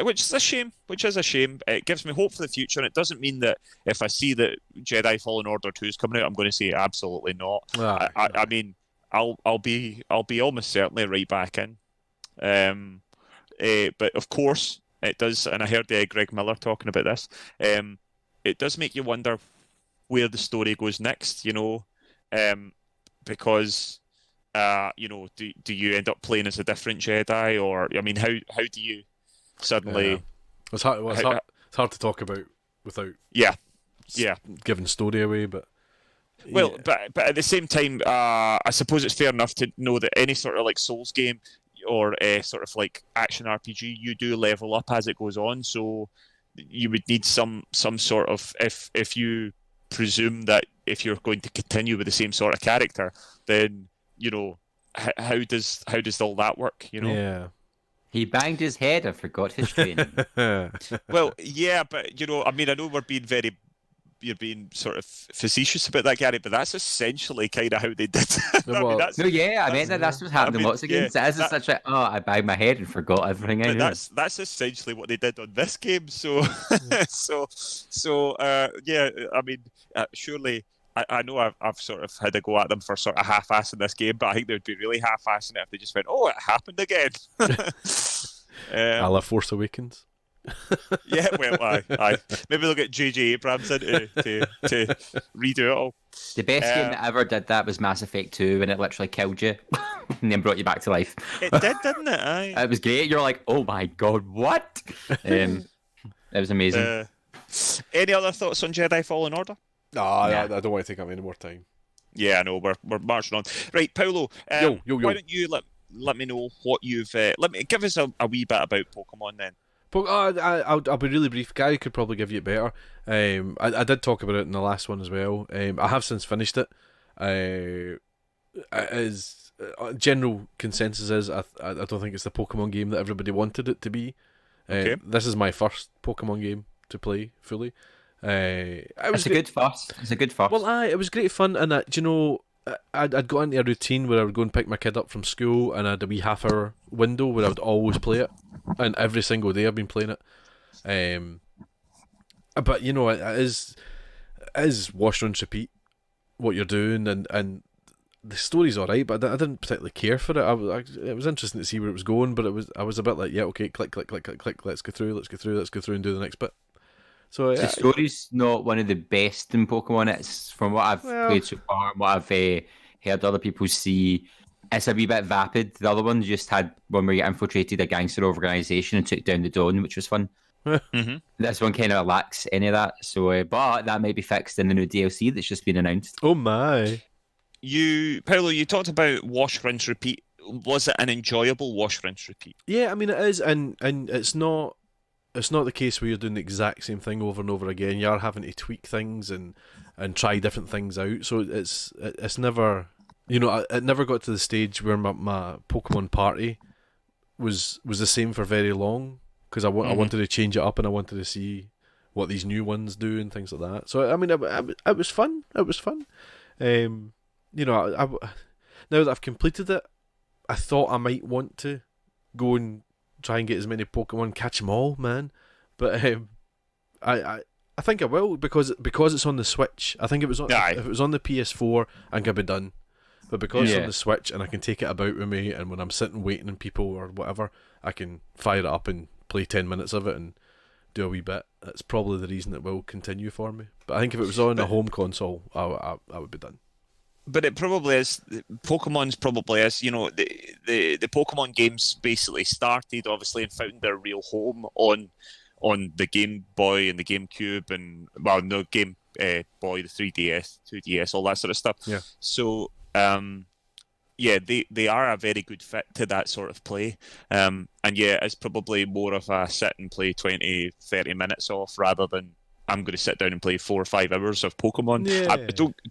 Which is a shame. It gives me hope for the future, and it doesn't mean that if I see that Jedi Fallen Order 2 is coming out, I'm going to say absolutely not. I mean, I'll be almost certainly right back in. But of course, it does, and I heard Greg Miller talking about this. It does make you wonder where the story goes next, because do you end up playing as a different Jedi, or I mean, how do you suddenly? Yeah. It's hard to talk about without giving story away, but. Well, but at the same time, I suppose it's fair enough to know that any sort of like Souls game or a sort of like action RPG, you do level up as it goes on. So you would need some sort of, if you presume that if you're going to continue with the same sort of character, then how does all that work? Yeah. He banged his head and forgot his training. Well, yeah, but I mean, I know you're being sort of facetious about that, Gary, but that's essentially kind of how they did it. I meant that's what's happening lots of games. It isn't such I banged my head and forgot everything. That's essentially what they did on this game. So, I mean, surely. I know I've sort of had to go at them for sort of half-assing this game, but I think they would be really half-assing it if they just went, "Oh, it happened again." A la Force Awakens. Yeah, well, aye. Maybe they'll get J.J. Abrams in to redo it all. The best game that ever did that was Mass Effect 2, when it literally killed you and then brought you back to life. It did, didn't it? Aye. It was great. You're like, oh my god, what? It was amazing. Any other thoughts on Jedi Fallen Order? No, I don't want to take up any more time. Yeah, I know, we're marching on. Right, Paolo, yo. Why don't you let me know what you've... give us a wee bit about Pokemon then. I'll be really brief. Gary could probably give you it better. I did talk about it in the last one as well. I have since finished it. As general consensus is, I don't think it's the Pokemon game that everybody wanted it to be. Okay. This is my first Pokemon game to play fully. It's a good first. Well, it was great fun, and I'd got into a routine where I would go and pick my kid up from school, and I had a wee half-hour window where I would always play it, and every single day I've been playing it. But it is wash, rinse, repeat what you're doing, and the story's alright, but I didn't particularly care for it. It was interesting to see where it was going, but I was a bit like, yeah, okay, click, let's go through and do the next bit. So the story's not one of the best in Pokemon. It's from what I've played so far, and what I've heard other people see, it's a wee bit vapid. The other one just had one where you infiltrated a gangster organisation and took down the Dawn, which was fun. Mm-hmm. This one kind of lacks any of that. So, but that might be fixed in the new DLC that's just been announced. Oh my! Paolo, you talked about wash, rinse, repeat. Was it an enjoyable wash, rinse, repeat? Yeah, I mean it is, and it's not the case where you're doing the exact same thing over and over again. You are having to tweak things and try different things out. So it's never, it never got to the stage where my Pokemon party was the same for very long, because I wanted to change it up and I wanted to see what these new ones do and things like that. So I mean, it was fun. It was fun. Now that I've completed it, I thought I might want to go and try and get as many Pokemon, catch them all, man. But I think I will, because it's on the Switch. I think if it was on the PS4, I think I'd be done. But because it's on the Switch and I can take it about with me, and when I'm sitting waiting on people or whatever, I can fire it up and play 10 minutes of it and do a wee bit. That's probably the reason it will continue for me. But I think if it was on a home console, I would be done. But it probably is. Pokemon's probably is. The Pokemon games basically started, obviously, and found their real home on the Game Boy and the GameCube, and Game Boy, the 3DS, 2DS, all that sort of stuff. Yeah. So, they are a very good fit to that sort of play. And it's probably more of a sit and play 20, 30 minutes off, rather than I'm going to sit down and play 4 or 5 hours of Pokemon. Yeah.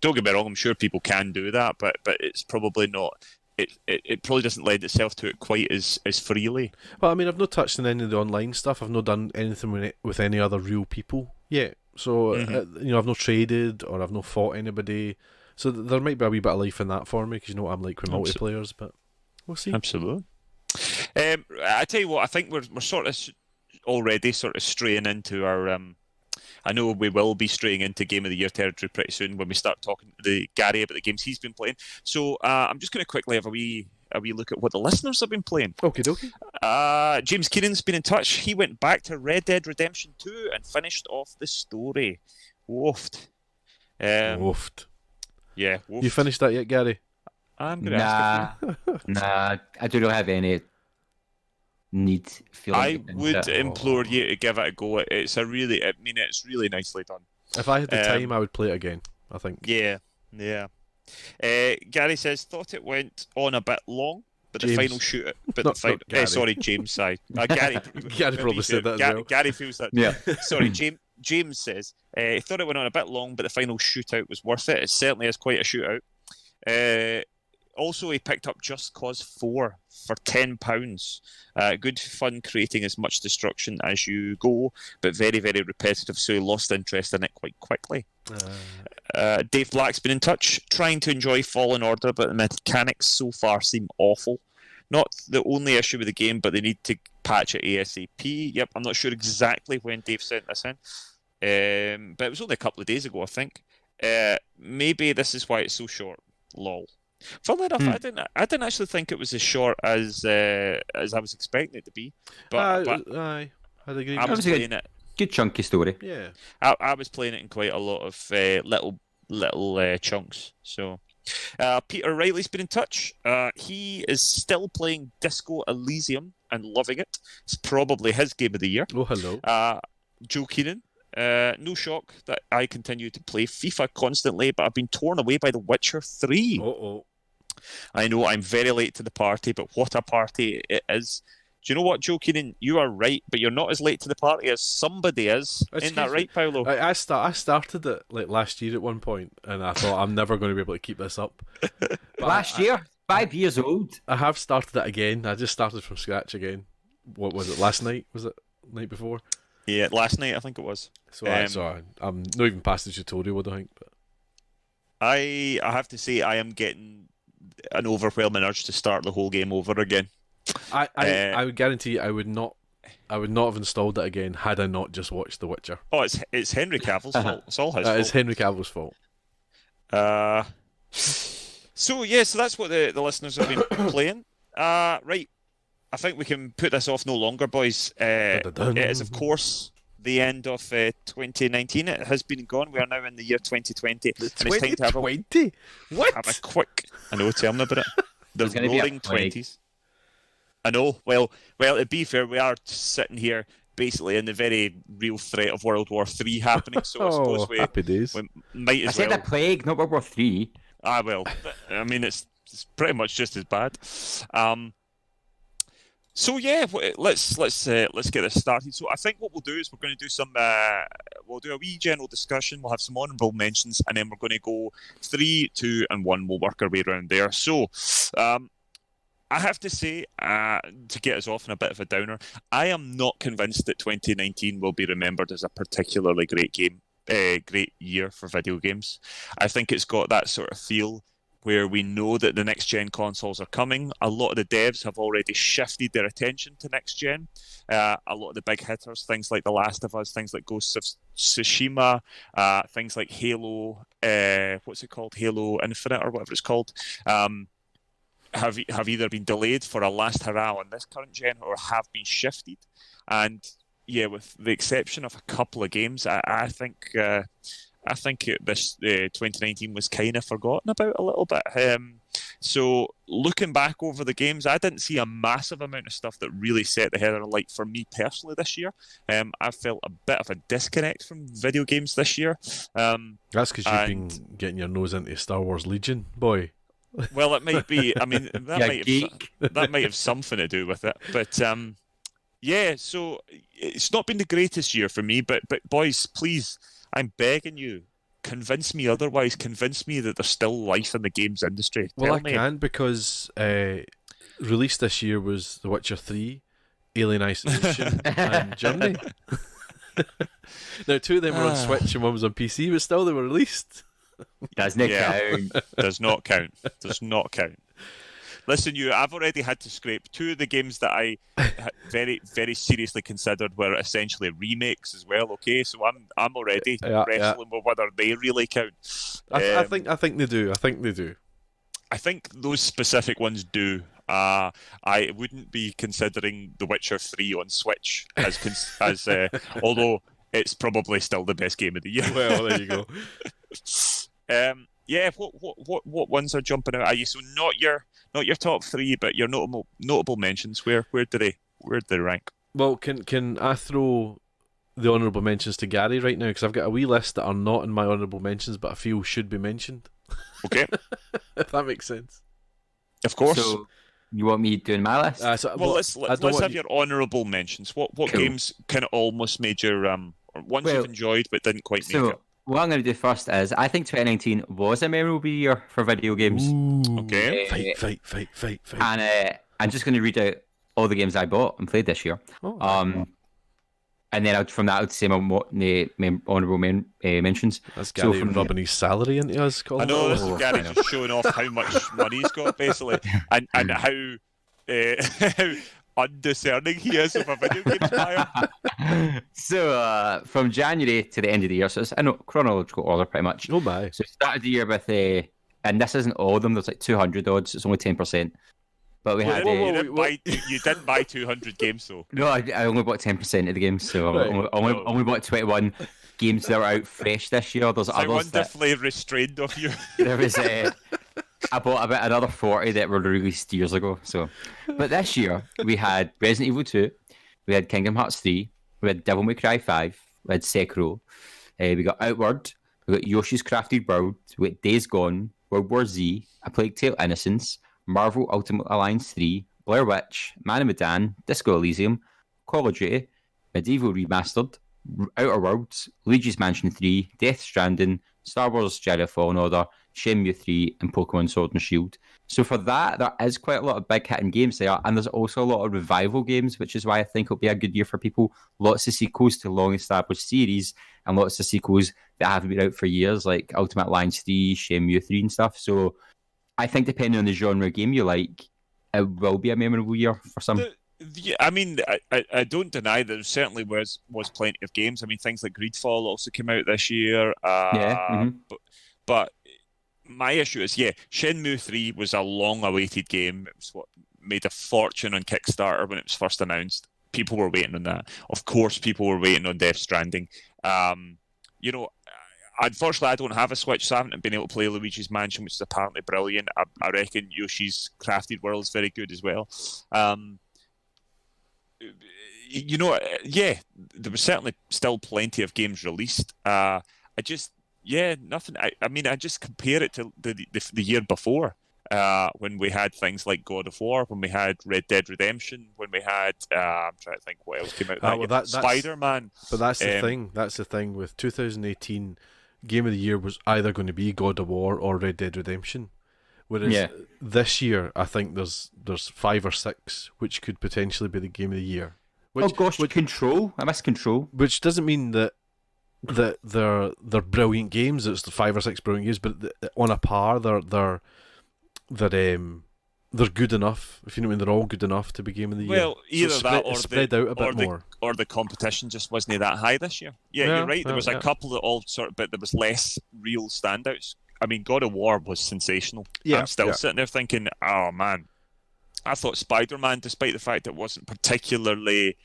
Don't get me wrong, I'm sure people can do that, but it's probably not. It probably doesn't lend itself to it quite as freely. Well, I mean, I've not touched on any of the online stuff. I've not done anything with any other real people yet. So, I've not traded or I've not fought anybody. So there might be a wee bit of life in that for me, because you know what I'm like with multiplayers, but we'll see. Absolutely. I tell you what, I think we're sort of already sort of straying into our... I know we will be straying into Game of the Year territory pretty soon when we start talking to Gary about the games he's been playing. So I'm just going to quickly have a wee look at what the listeners have been playing. Okie dokie. James Keenan's been in touch. He went back to Red Dead Redemption 2 and finished off the story. Woofed. Woofed. Yeah, woofed. You finished that yet, Gary? I'm going to ask if you... Nah, I do not have any feeling. I would implore you to give it a go. It's really nicely done. If I had the time, I would play it again, I think. Yeah. Gary says, thought it went on a bit long, but James. the final shoot... Gary. James, sorry. Gary probably said that as well. Gary feels that. Yeah. Sorry, James says, thought it went on a bit long, but the final shootout was worth it. It certainly is quite a shootout. Also, he picked up Just Cause 4 for £10. Good fun creating as much destruction as you but very, very repetitive, so he lost interest in it quite quickly. Dave Black's been in touch, trying to enjoy Fallen Order, but the mechanics so far seem awful. Not the only issue with the game, but they need to patch it ASAP. Yep, I'm not sure exactly when Dave sent this in, but it was only a couple of days ago, I think. Maybe this is why it's so short. Lol. Funnily enough, I didn't actually think it was as short as I was expecting it to be. But I'd agree. I was playing it. Good chunky story. Yeah. I was playing it in quite a lot of little chunks. So, Peter Riley's been in touch. He is still playing Disco Elysium and loving it. It's probably his game of the year. Oh, hello. Joe Keenan. No shock that I continue to play FIFA constantly, but I've been torn away by The Witcher 3. Uh-oh. I know I'm very late to the party, but what a party it is. Do you know what, Joe Keenan? You are right, but you're not as late to the party as somebody is. Isn't that right, Paolo? I started it like last year at one point, and I thought I'm never going to be able to keep this up. But Last year? 5 years old? I have started it again. I just started from scratch again. What was it, last night? Was it night before? Yeah, last night I think it was. So I'm not even past the tutorial, I don't think. But I have to say I am getting an overwhelming urge to start the whole game over again. I would guarantee you I would not have installed it again had I not just watched The Witcher. Oh, it's Henry Cavill's fault. It's all his fault. It's Henry Cavill's fault. So that's what the listeners have been playing. Right. I think we can put this off no longer, boys. It is, of course, the end of 2019. It has been gone. We are now in the year 2020. And it's time to have a quick... I know, tell me about it. The roaring 20s. I know. Well, to be fair, we are sitting here basically in the very real threat of World War III happening, so I suppose happy days. we might as I said well... a plague, not World War III. Well, I mean, it's pretty much just as bad. So yeah, let's get this started. So I think what we'll do is we're going to do we'll do a wee general discussion. We'll have some honourable mentions, and then we're going to go 3, 2, and 1. We'll work our way around there. So, I have to say, to get us off in a bit of a downer, I am not convinced that 2019 will be remembered as a particularly great year for video games. I think it's got that sort of feel where we know that the next-gen consoles are coming. A lot of the devs have already shifted their attention to next-gen. A lot of the big hitters, things like The Last of Us, things like Ghost of Tsushima, things like Halo, what's it called? Halo Infinite or whatever it's called, have either been delayed for a last hurrah on this current gen or have been shifted. And yeah, with the exception of a couple of games, I think this 2019 was kind of forgotten about a little bit. So looking back over the games, I didn't see a massive amount of stuff that really set the header alight for me personally this year. I felt a bit of a disconnect from video games this year. That's because you've been getting your nose into Star Wars Legion, boy. Well, it might be. I mean, that might have something to do with it. But yeah, so it's not been the greatest year for me. But boys, please, I'm begging you, convince me otherwise. Convince me that there's still life in the games industry. Well, I can, because released this year was The Witcher 3, Alien Isolation, and Journey. Now, 2 of them were on Switch and 1 was on PC, but still they were released. Doesn't count? Does not count. Does not count. Listen, I've already had to scrape 2 of the games that I very, very seriously considered were essentially remakes as well. Okay, so I'm already wrestling with whether they really count. I think they do. I think those specific ones do. I wouldn't be considering The Witcher 3 on Switch as although it's probably still the best game of the year. Well, there you go. Yeah, what ones are jumping out at you? So not your top 3, but your notable mentions. Where do they rank? Well, can I throw the honourable mentions to Gary right now, because I've got a wee list that are not in my honourable mentions, but I feel should be mentioned. Okay, if that makes sense. Of course. So you want me doing my list? Let's have your honourable mentions. What cool games kind of almost made your ones you've enjoyed but didn't quite make it? What I'm going to do first is, I think 2019 was a memorable year for video games. Ooh, okay. Fight. And I'm just going to read out all the games I bought and played this year. And then from that, I would say my honourable mentions. That's Gary rubbing his salary into us. I know, this is Gary just showing off how much money he's got, basically, and how undiscerning he is of a video game buyer. So from January to the end of the year, so it's in chronological order pretty much. Oh my. So started the year with and this isn't all of them, there's like 200 odds, it's only 10%. But we had you didn't buy 200 games though. No, I only bought 10% of the games, so I only bought 21 games that are out fresh this year. There's others wonderfully restrained of you. There was I bought about another 40 that were released years ago. So, but this year we had Resident Evil 2, we had Kingdom Hearts 3, we had Devil May Cry 5, we had Sekiro, we got Outward, we got Yoshi's Crafted World, we got Days Gone, World War Z, A Plague Tale: Innocence, Marvel Ultimate Alliance 3, Blair Witch, Man of Medan, Disco Elysium, Call of Duty, Medieval Remastered, Outer Worlds, Luigi's Mansion 3, Death Stranding, Star Wars Jedi Fallen Order, Shenmue 3, and Pokemon Sword and Shield. So for that, there is quite a lot of big hitting games there, and there's also a lot of revival games, which is why I think it'll be a good year for people. Lots of sequels to long-established series, and lots of sequels that haven't been out for years, like Ultimate Alliance 3, Shenmue 3 and stuff. So I think depending on the genre of game you like, it will be a memorable year for some. I mean, I don't deny that there certainly was plenty of games. I mean, things like Greedfall also came out this year. But my issue is, Shenmue 3 was a long-awaited game. It was what made a fortune on Kickstarter when it was first announced. People were waiting on that. Of course, people were waiting on Death Stranding. Unfortunately, I don't have a Switch, so I haven't been able to play Luigi's Mansion, which is apparently brilliant. I reckon Yoshi's Crafted World is very good as well. There was certainly still plenty of games released. Yeah, nothing. I mean, I just compare it to the year before, when we had things like God of War, when we had Red Dead Redemption, when we had I'm trying to think what else came out that year. Spider-Man. But that's the thing. That's the thing with 2018. Game of the Year was either going to be God of War or Red Dead Redemption. Whereas this year, I think there's 5 or 6 which could potentially be the Game of the Year. Control. I miss Control. Which doesn't mean that they're brilliant games. It's the 5 or 6 brilliant games, but on a par, they're good enough. If you know what I mean, they're all good enough to be Game of the Year. Well, either that or spread out a bit more, or the competition just wasn't that high this year. Yeah, you're right. There was a couple that all but there was less real standouts. I mean, God of War was sensational. Yeah, I'm still sitting there thinking, oh man, I thought Spider-Man, despite the fact it wasn't particularly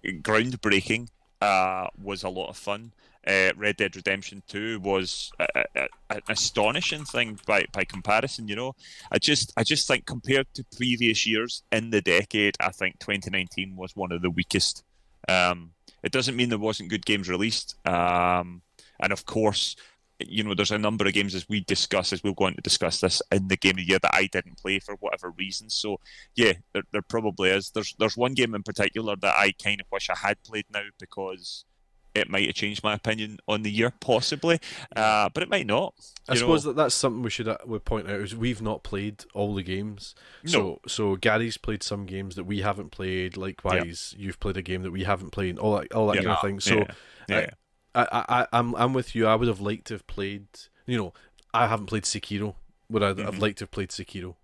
groundbreaking, was a lot of fun. Red Dead Redemption 2 was an astonishing thing by comparison. You know, I just think compared to previous years in the decade, I think 2019 was one of the weakest. It doesn't mean there wasn't good games released, and of course, you know, there's a number of games as we'll go on to discuss this in the Game of the Year that I didn't play for whatever reason. So yeah, there probably is. There's one game in particular that I kind of wish I had played now because it might have changed my opinion on the year, possibly, but it might not. I suppose that's something we point out is we've not played all the games. No. So Gary's played some games that we haven't played. Likewise, you've played a game that we haven't played. All that kind of thing. So I'm with you. I would have liked to have played. You know, I haven't played Sekiro. I'd like to have played Sekiro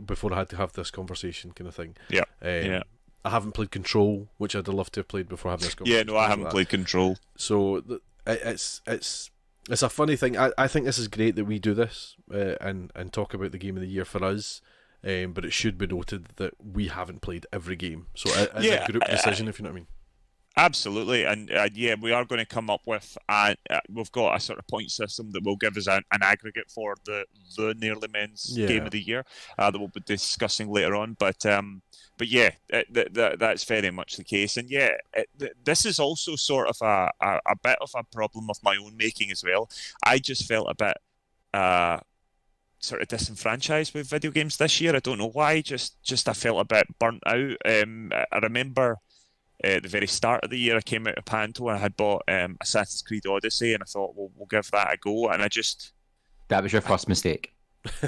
before I had to have this conversation, kind of thing. Yeah. I haven't played Control, which I'd have loved to have played before having this conversation. Yeah, no, I haven't played Control. So it's a funny thing. I think this is great that we do this and talk about the Game of the Year for us. But it should be noted that we haven't played every game. So it's a group decision, if you know what I mean. Absolutely, and we are going to come up with we've got a sort of point system that will give us an aggregate for the Nearly Men's Game of the Year that we'll be discussing later on. But yeah, that's very much the case, and this is also sort of a bit of a problem of my own making as well. I just felt a bit sort of disenfranchised with video games this year. I don't know why. Just I felt a bit burnt out. I remember. At the very start of the year, I came out of Panto and I had bought Assassin's Creed Odyssey, and I thought, well, we'll give that a go. And that was your first mistake.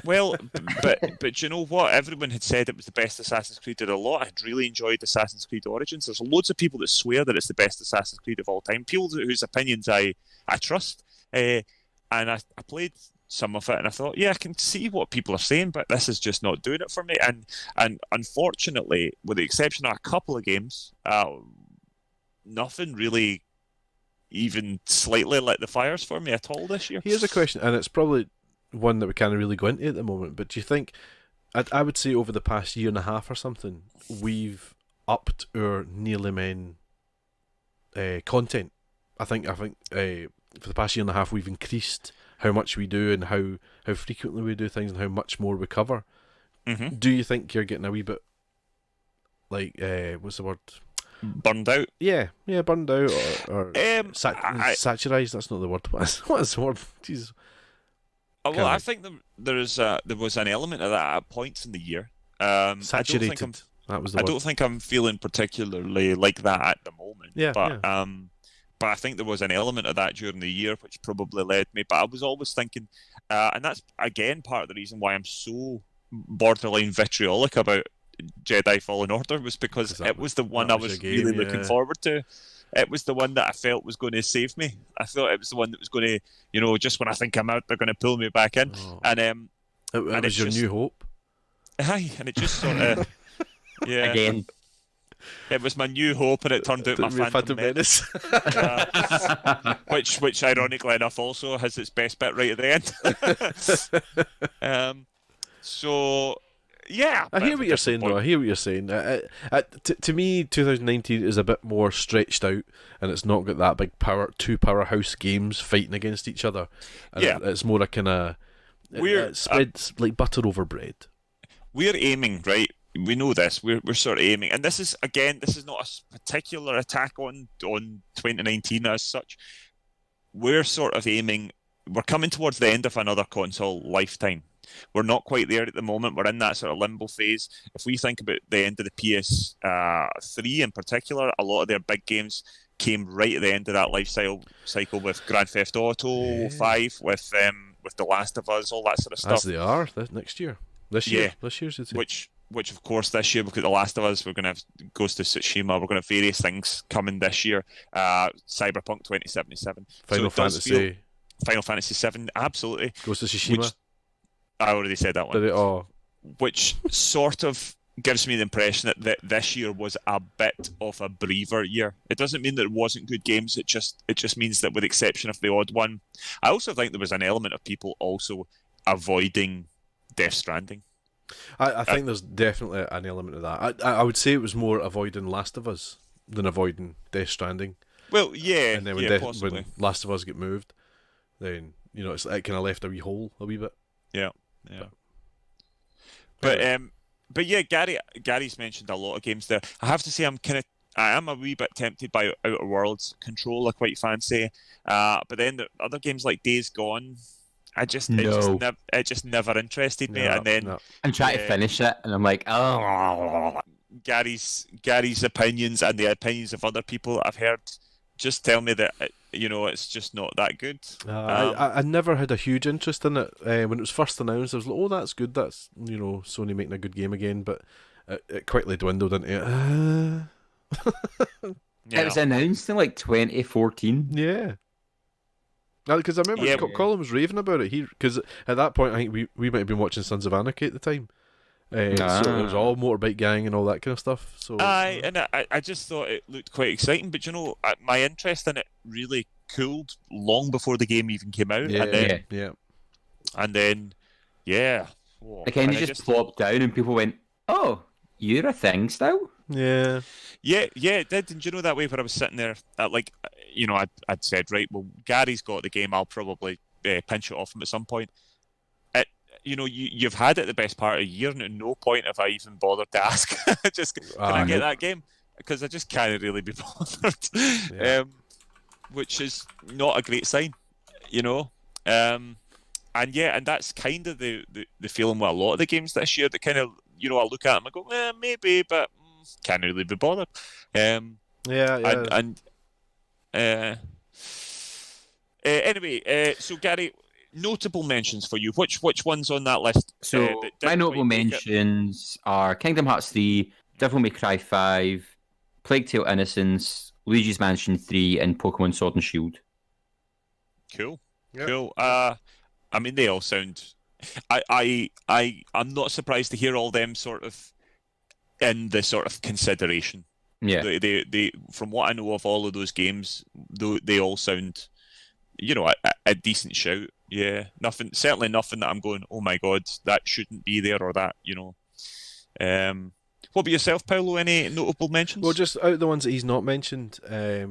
Well, but you know what? Everyone had said it was the best Assassin's Creed. Did a lot. I had really enjoyed Assassin's Creed Origins. There's loads of people that swear that it's the best Assassin's Creed of all time. People whose opinions I trust. And I played some of it, and I thought, I can see what people are saying, but this is just not doing it for me. And unfortunately, with the exception of a couple of games, nothing really even slightly lit the fires for me at all this year. Here's a question, and it's probably one that we can't really go into at the moment, but do you think, I would say over the past year and a half or something, we've upped our Nearly Men content? I think for the past year and a half we've increased how much we do and how frequently we do things and how much more we cover. Mm-hmm. Do you think you're getting a wee bit like what's the word? Burned out? Yeah, burned out or saturized. That's not the word. What is the word? Jesus. Well, I think there was an element of that at points in the year. Saturated. That was the word. I don't think I'm feeling particularly like that at the moment. But I think there was an element of that during the year which probably led me. But I was always thinking, and that's again part of the reason why I'm so borderline vitriolic about Jedi Fallen Order, was because it was the one I was really looking forward to. It was the one that I felt was going to save me. I thought it was the one that was going to, just when I think I'm out, they're going to pull me back in. Oh. And it was your new hope. Aye, and it just sort of again. It was my new hope, and it turned out my Phantom Menace. Which ironically enough also has its best bit right at the end. So yeah, I hear what you're saying though. I hear what you're saying. To me, 2019 is a bit more stretched out, and it's not got that big two powerhouse games fighting against each other. And it's more a kind of spread like butter over bread. We're aiming, right? We know this. We're sort of aiming, and this is not a particular attack on 2019 as such. We're sort of aiming we're coming towards the end of another console lifetime. We're not quite there at the moment. We're in that sort of limbo phase. If we think about the end of the PS3 in particular, a lot of their big games came right at the end of that life cycle with Grand Theft Auto 5, with The Last of Us, all that sort of stuff. As they are next year. This year, should say. Which of course this year, because The Last of Us, we're going to have Ghost of Tsushima, we're going to have various things coming this year. Cyberpunk 2077. Final Fantasy 7, absolutely. Ghost of Tsushima. I already said that one. Did it? Oh. Which sort of gives me the impression that this year was a bit of a breather year. It doesn't mean that there wasn't good games. It just means that with the exception of the odd one, I also think there was an element of people also avoiding Death Stranding. I think there's definitely an element of that. I would say it was more avoiding Last of Us than avoiding Death Stranding. Well, yeah, and then when Last of Us get moved, then it kind of left a wee hole a wee bit. Yeah. But yeah, Gary's mentioned a lot of games there. I have to say, I am a wee bit tempted by Outer Worlds. Control I quite fancy, but then the other games like Days Gone, it just never interested me. I'm trying to finish it, and I'm like, oh. Gary's opinions and the opinions of other people I've heard just tell me that it's just not that good. I never had a huge interest in it when it was first announced. I was like, oh, that's good. That's Sony making a good game again. But it quickly dwindled into It was announced in like 2014. Yeah. Because I remember Colin was raving about it. Because at that point, I think we might have been watching Sons of Anarchy at the time. So it was all motorbike gang and all that kind of stuff. So I just thought it looked quite exciting, but my interest in it really cooled long before the game even came out. And then It kind of just plopped down, and people went, "Oh, you're a thing still." Yeah, it did. And that way, where I was sitting there, I'd said, right, well, Gary's got the game. I'll probably pinch it off him at some point. You've had it the best part of a year, and at no point have I even bothered to ask. Just can I get that game? Because I just can't really be bothered, which is not a great sign, And that's kind of the feeling with a lot of the games this year. That kind of I look at them and go, maybe, but can't really be bothered. Anyway, so Gary. Notable mentions for you. Which ones on that list? So my notable mentions are Kingdom Hearts 3, Devil May Cry 5, Plague Tale: Innocence, Luigi's Mansion 3, and Pokemon Sword and Shield. Cool. They all sound. I'm not surprised to hear all them sort of in the sort of consideration. Yeah. They from what I know of all of those games, they all sound, a decent shout. Yeah, certainly nothing that I'm going, oh my god, that shouldn't be there, or that, What about yourself, Paolo? Any notable mentions? Well, just out of the ones that he's not mentioned, that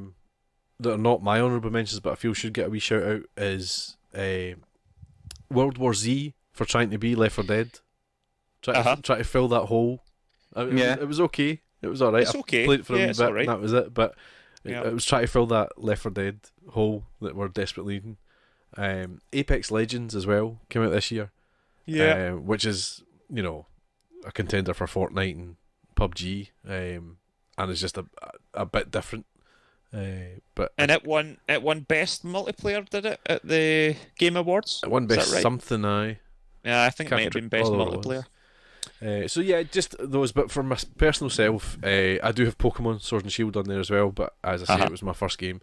are not my honourable mentions, but I feel should get a wee shout out, is World War Z for trying to be Left 4 Dead. Try to fill that hole. It was okay. It was alright. It's okay. I played it for a wee bit, right. and that was it. But it was trying to fill that Left 4 Dead hole that we're desperately needing. Apex Legends as well came out this year, which is a contender for Fortnite and PUBG, and it's just a bit different. But it won best multiplayer, did it, at the Game Awards? It won best something. Yeah, I think it might have been best multiplayer. So yeah, just those. But for my personal self, I do have Pokemon Sword and Shield on there as well. But as I say, it was my first game.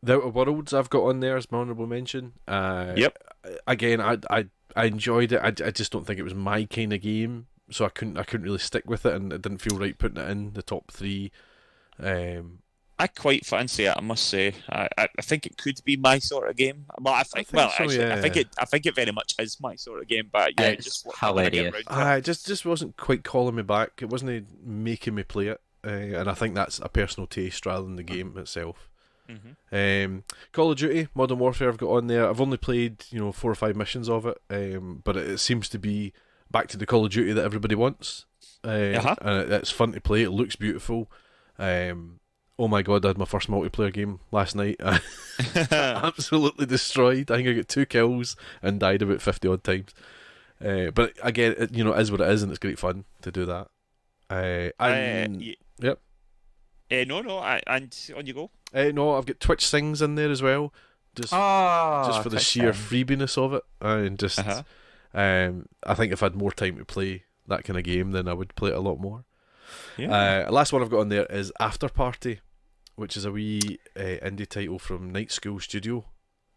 The Outer Worlds I've got on there as my honourable mention. Again, I enjoyed it. I just don't think it was my kind of game, so I couldn't really stick with it, and it didn't feel right putting it in the top 3. I quite fancy it, I must say. I think it could be my sort of game. Well, I think it very much is my sort of game. But yeah, it's just hilarious. It just wasn't quite calling me back. It wasn't making me play it, and I think that's a personal taste rather than the game itself. Mm-hmm. Call of Duty Modern Warfare I've got on there. I've only played 4 or 5 missions of it, but it seems to be back to the Call of Duty that everybody wants, and it's fun to play. It looks beautiful, and Oh my god, I had my first multiplayer game last night. Absolutely destroyed. I think I got 2 kills and died about 50 odd times. But again, it is what it is, and it's great fun to do that. Yep. No, and on you go. No, I've got Twitch Sings in there as well, just for the sheer freebiness of it, and just I think if I had more time to play that kind of game, then I would play it a lot more. Yeah. Last one I've got on there is After Party, which is a wee indie title from Night School Studio,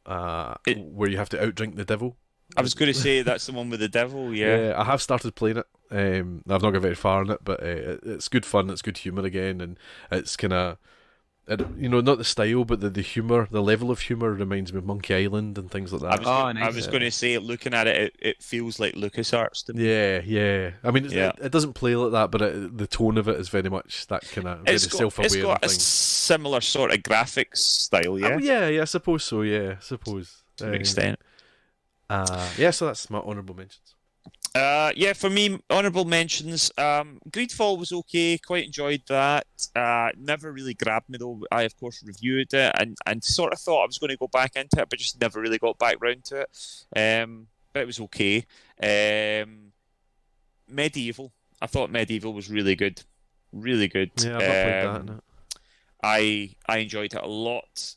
where you have to outdrink the devil. I was going to say that's the one with the devil. Yeah. I have started playing it. I've not got very far in it, but it's good fun. It's good humour again, and it's kind of, not the style, but the humour, the level of humour reminds me of Monkey Island and things like that. I was going to say, looking at it, it feels like LucasArts to me. Yeah. I mean, it doesn't play like that, but the tone of it is very much that kind of very self-aware. It's got a thing. similar sort of graphics style, yeah. Yeah, I suppose so. Yeah, I suppose to an extent. So that's my honourable mentions. For me, honourable mentions. Greedfall was okay. Quite enjoyed that. Never really grabbed me though. I of course reviewed it and sort of thought I was going to go back into it, but just never really got back round to it. But it was okay. Medieval. I thought Medieval was really good. Really good. Yeah, I've not played that. No. I enjoyed it a lot.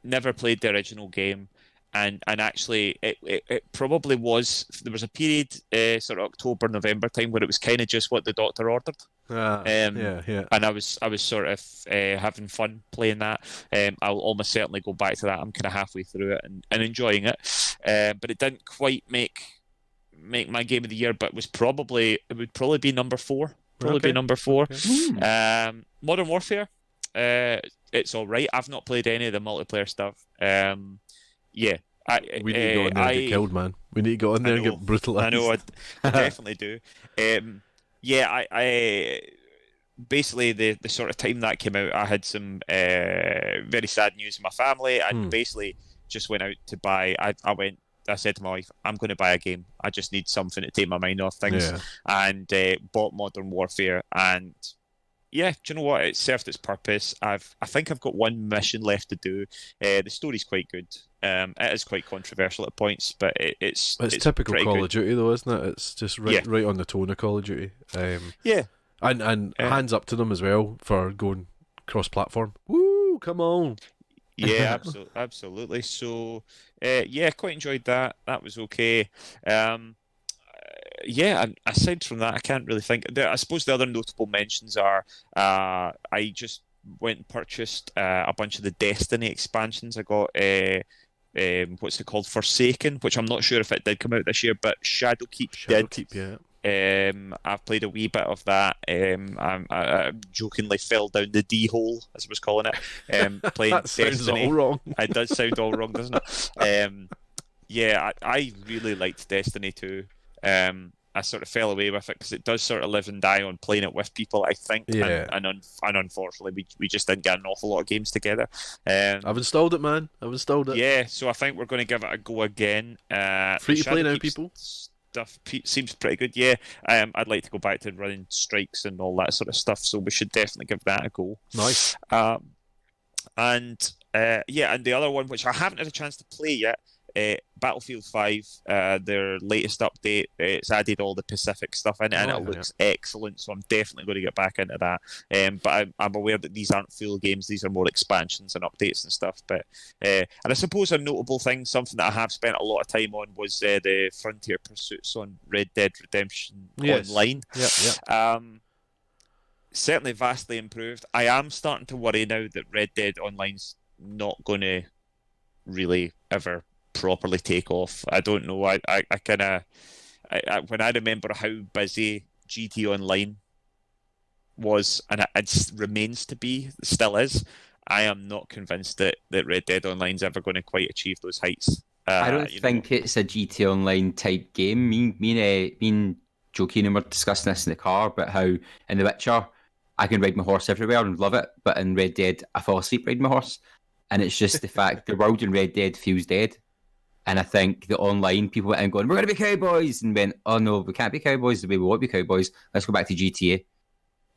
Never played the original game. And actually, it probably was. There was a period, sort of October, November time, where it was kind of just what the doctor ordered. Yeah. And I was sort of having fun playing that. I'll almost certainly go back to that. I'm kind of halfway through it and enjoying it. But it didn't quite make my game of the year. But it would probably be number 4. Be number 4. Okay. Modern Warfare. It's all right. I've not played any of the multiplayer stuff. Yeah, we need to go in there and get killed, man. We need to go in there and get brutalized. I know, I definitely do. I basically the sort of time that came out, I had some very sad news in my family, and basically just went out to buy. I said to my wife, I'm going to buy a game. I just need something to take my mind off things, and bought Modern Warfare. And yeah, do you know what? It served its purpose. I think I've got one mission left to do. The story's quite good. It is quite controversial at points, but it's typical Call good. of Duty, though, isn't it? It's just right on the tone of Call of Duty. And hands up to them as well for going cross-platform. Woo! Come on. Yeah, absolutely. So, quite enjoyed that. That was okay. And aside from that, I can't really think. I suppose the other notable mentions are I just went and purchased a bunch of the Destiny expansions. I got what's it called, Forsaken, which I'm not sure if it did come out this year, but Shadowkeep did. I've played a wee bit of that. I jokingly fell down the D hole, as I was calling it. Playing that sounds Destiny. all wrong. It does sound all wrong, doesn't it? I really liked Destiny 2. I sort of fell away with it because it does sort of live and die on playing it with people, I think. And unfortunately, we just didn't get an awful lot of games together. I've installed it, man. I've installed it. Yeah, so I think we're going to give it a go again. Free to play now, people. Stuff seems pretty good. Yeah, I'd like to go back to running strikes and all that sort of stuff. So we should definitely give that a go. Nice. And the other one, which I haven't had a chance to play yet. Battlefield 5, their latest update, it's added all the Pacific stuff in it, and it looks excellent, so I'm definitely going to get back into that. But I'm aware that these aren't full games, these are more expansions and updates and stuff. But and I suppose a notable thing, something that I have spent a lot of time on, was the Frontier Pursuits on Red Dead Redemption Online. Certainly vastly improved. I am starting to worry now that Red Dead Online's not going to really ever properly take off. I don't know. I kind of when I remember how busy GT Online was, and it remains to be, still is, I am not convinced that Red Dead Online's ever going to quite achieve those heights. I don't think it's a GT Online type game. Me and Joe Keenan were discussing this in the car about how in The Witcher I can ride my horse everywhere and love it, but in Red Dead I fall asleep riding my horse, and it's just the fact the world in Red Dead feels dead. And I think the online people went in going, we're going to be cowboys, and went, oh no, we can't be cowboys the way we want to be cowboys. Let's go back to GTA.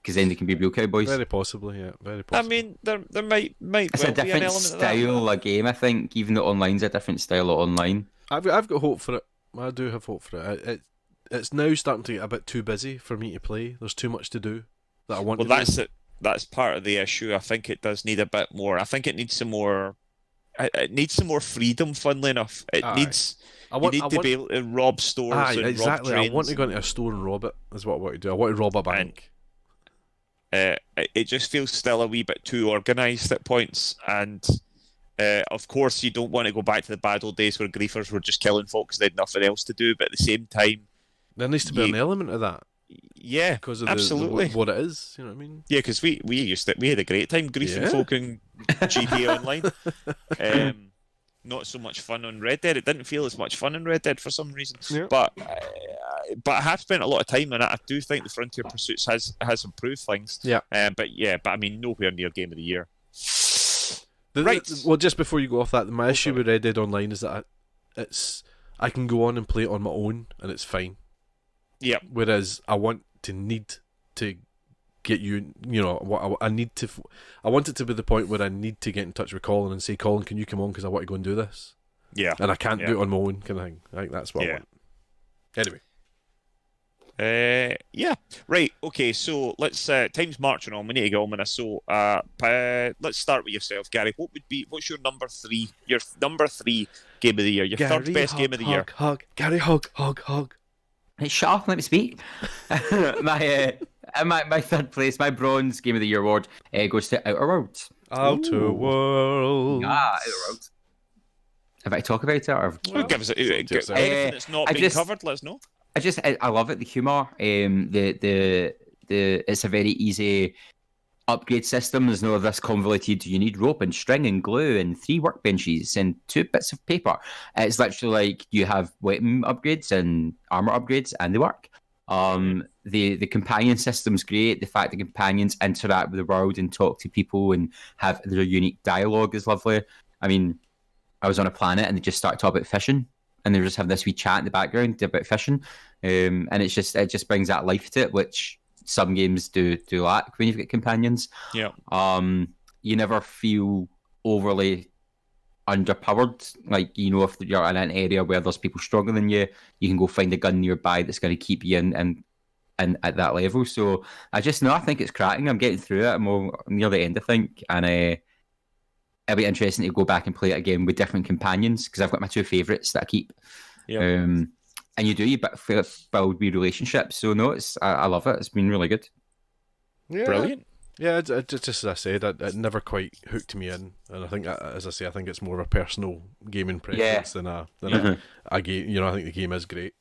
because then they can be real cowboys. Very possibly, yeah. Very I possibly. mean, there might It's well a be an different element of that. style of game, I think. Even though online's a different style of online. I've got hope for it. I do have hope for it. It's now starting to get a bit too busy for me to play. There's too much to do that I want Well, to that's do. it. That's part of the issue. I think it does need a bit more. I think it needs some more. It needs some more freedom. Funnily enough, it Aye. needs. I want, you need to be able to rob stores Aye, and exactly. rob I trains. want to go into a store and rob it. Is what I want to do. I want to rob a bank. It just feels still a wee bit too organised at points, and of course you don't want to go back to the bad old days where griefers were just killing folks they had nothing else to do. But at the same time, There needs to be an element of that yeah, because of absolutely. what it is. You know what I mean? Yeah, because we had a great time griefing Yeah. folk in GTA Online. Not so much fun on Red Dead. It didn't feel as much fun in Red Dead for some reason. Yeah. But I have spent a lot of time on it. I do think the Frontier Pursuits has improved things. Yeah. But I mean, nowhere near Game of the Year. Right. Well, just before you go off that, my issue with Red Dead Online is that I can go on and play it on my own and it's fine. Yeah. Whereas I want to get you, what I need to. I want it to be the point where I need to get in touch with Colin and say, Colin, can you come on because I want to go and do this, Yeah. and I can't do it on my own kind of thing. I think that's what I want. Anyway. Yeah. Right. Okay. So let's. Time's marching on. We need to get on with this. So, let's start with yourself, Gary. What's your number 3? Your number 3 game of the year. Your third best game of the year. Gary, hug. Hey, shut up, let me speak. My third place, my bronze game of the year award goes to Outer Worlds. Outer Worlds. Outer Worlds. Have I talk about it? Or... Well, give us anything that's not I been just- covered. Let us know. I love it. The humor. The it's a very easy upgrade system. There's no this convoluted. You need rope and string and glue and 3 workbenches and 2 bits of paper. It's literally like you have weapon upgrades and armor upgrades, and they work. The companion system's great. The fact the companions interact with the world and talk to people and have their unique dialogue is lovely. I mean, I was on a planet and they just started talking about fishing, and they just have this wee chat in the background about fishing, and it just brings that life to it, which some games do lack when you've got companions. Yeah. You never feel overly underpowered. Like, if you're in an area where there's people stronger than you, you can go find a gun nearby that's going to keep you in at that level. So I think it's cracking. I'm getting through it. I'm near the end, I think, and it'll be interesting to go back and play it again with different companions, because I've got my 2 favourites that I keep. Yeah. And you build wee relationships. So no, I love it. It's been really good. Yeah. Brilliant. Yeah, just as I said, it never quite hooked me in, and I think, as I say, I think it's more of a personal gaming preference than a game. I think the game is great.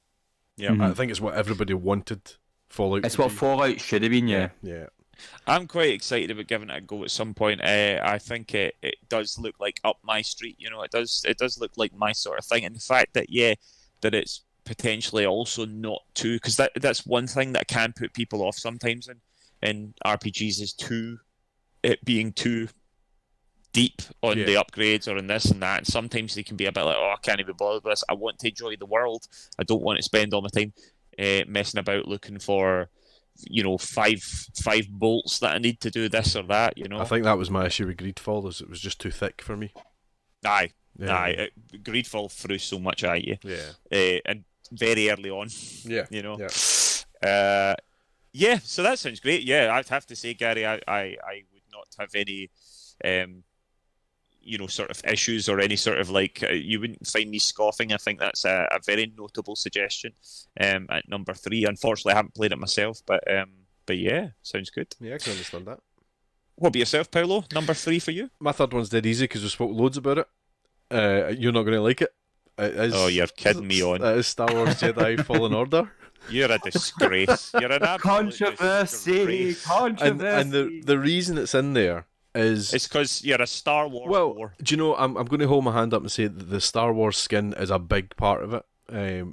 Yeah. I think it's what everybody wanted Fallout. It's to what be. Fallout should have been. Yeah. I'm quite excited about giving it a go at some point. I think it does look like up my street. It does look like my sort of thing. And the fact that that it's potentially also not too, because that's one thing that can put people off sometimes in RPGs is it being too deep on the upgrades or in this and that. And sometimes they can be a bit like, I can't even bother with this. I want to enjoy the world. I don't want to spend all my time messing about looking for five bolts that I need to do this or that. I think that was my issue with Greedfall, is it was just too thick for me. Aye. Greedfall threw so much at you. Yeah. And very early on. Yeah. Yeah. So that sounds great. Yeah, I'd have to say, Gary, I would not have any sort of issues or any sort of you wouldn't find me scoffing. I think that's a very notable suggestion at number 3. Unfortunately, I haven't played it myself, but yeah, sounds good. Yeah, I can understand that. What about yourself, Paolo? Number 3 for you? My third one's dead easy because we spoke loads about it. You're not going to like it. You're kidding me on. It is Star Wars Jedi Fallen Order. You're a disgrace. You're an absolute Controversy. And the reason it's in there is... It's because you're a Star Wars whore. Do you know, I'm going to hold my hand up and say that the Star Wars skin is a big part of it.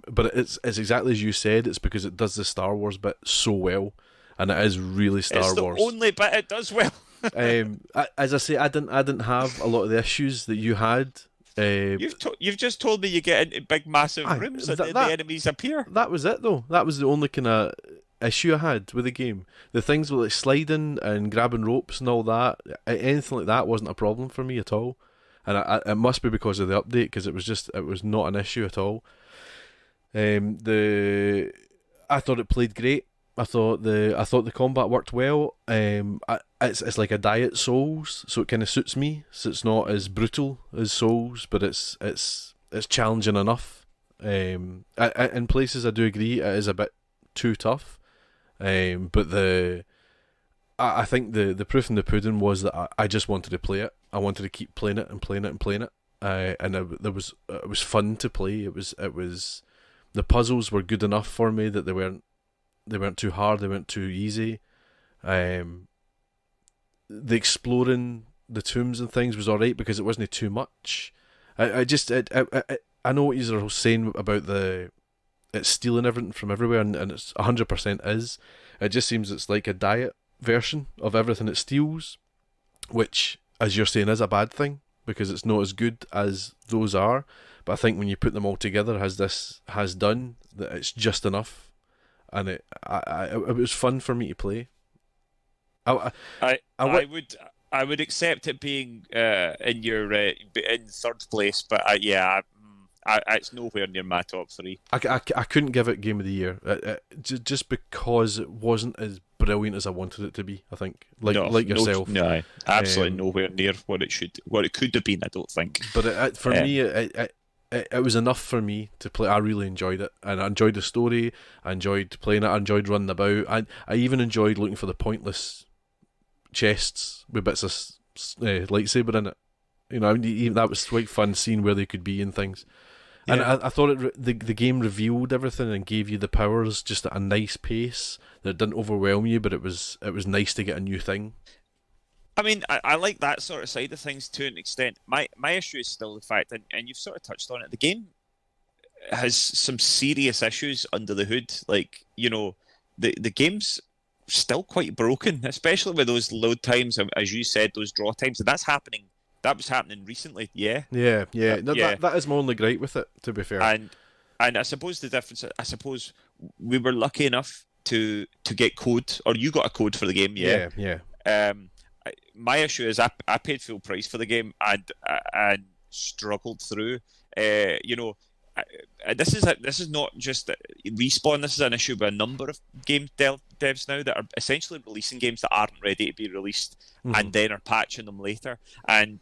But it's exactly as you said. It's because it does the Star Wars bit so well. And it is really Star Wars. It's the only bit it does well. As I say, I didn't have a lot of the issues that you had. You've just told me you get into big massive rooms and then the enemies appear. That was it though. That was the only kind of issue I had with the game. The things with like sliding and grabbing ropes and all that, anything like that wasn't a problem for me at all. And it must be because of the update, because it was not an issue at all. I thought it played great. I thought the combat worked well. It's like a diet Souls, so it kind of suits me. So it's not as brutal as Souls, but it's challenging enough. In places I do agree it is a bit too tough. But I think the proof in the pudding was that I just wanted to play it. I wanted to keep playing it and playing it and playing it. It was fun to play. It was the puzzles were good enough for me that they weren't too hard, they weren't too easy. The exploring the tombs and things was alright because it wasn't too much. I know what you're saying about it's stealing everything from everywhere, and it's 100% is. It just seems it's like a diet version of everything it steals, which, as you're saying, is a bad thing because it's not as good as those are. But I think when you put them all together, as this has done, that it's just enough, and it was fun for me to play. I would accept it being in your in third place, but it's nowhere near my top 3. I couldn't give it Game of the Year just because it wasn't as brilliant as I wanted it to be. I think, like yourself, no, absolutely nowhere near what it could have been. I don't think. But for me, it was enough for me to play. I really enjoyed it, and I enjoyed the story. I enjoyed playing it. I enjoyed running about. I even enjoyed looking for the pointless chests with bits of lightsaber in it. You know, that was quite fun seeing where they could be and things. Yeah. And I thought the game revealed everything and gave you the powers just at a nice pace that didn't overwhelm you, but it was nice to get a new thing. I mean, I like that sort of side of things to an extent. My issue is still the fact, and you've sort of touched on it, the game has some serious issues under the hood. Like, you know, the game's still quite broken, especially with those load times, as you said, those draw times, and that was happening recently, yeah. Yeah. That is my only gripe with it, to be fair. And I suppose the difference, we were lucky enough to get code, or you got a code for the game, yeah. Yeah. My issue is I paid full price for the game and struggled through. You know, this is not just Respawn. This is an issue with a number of game devs now that are essentially releasing games that aren't ready to be released, and then are patching them later. And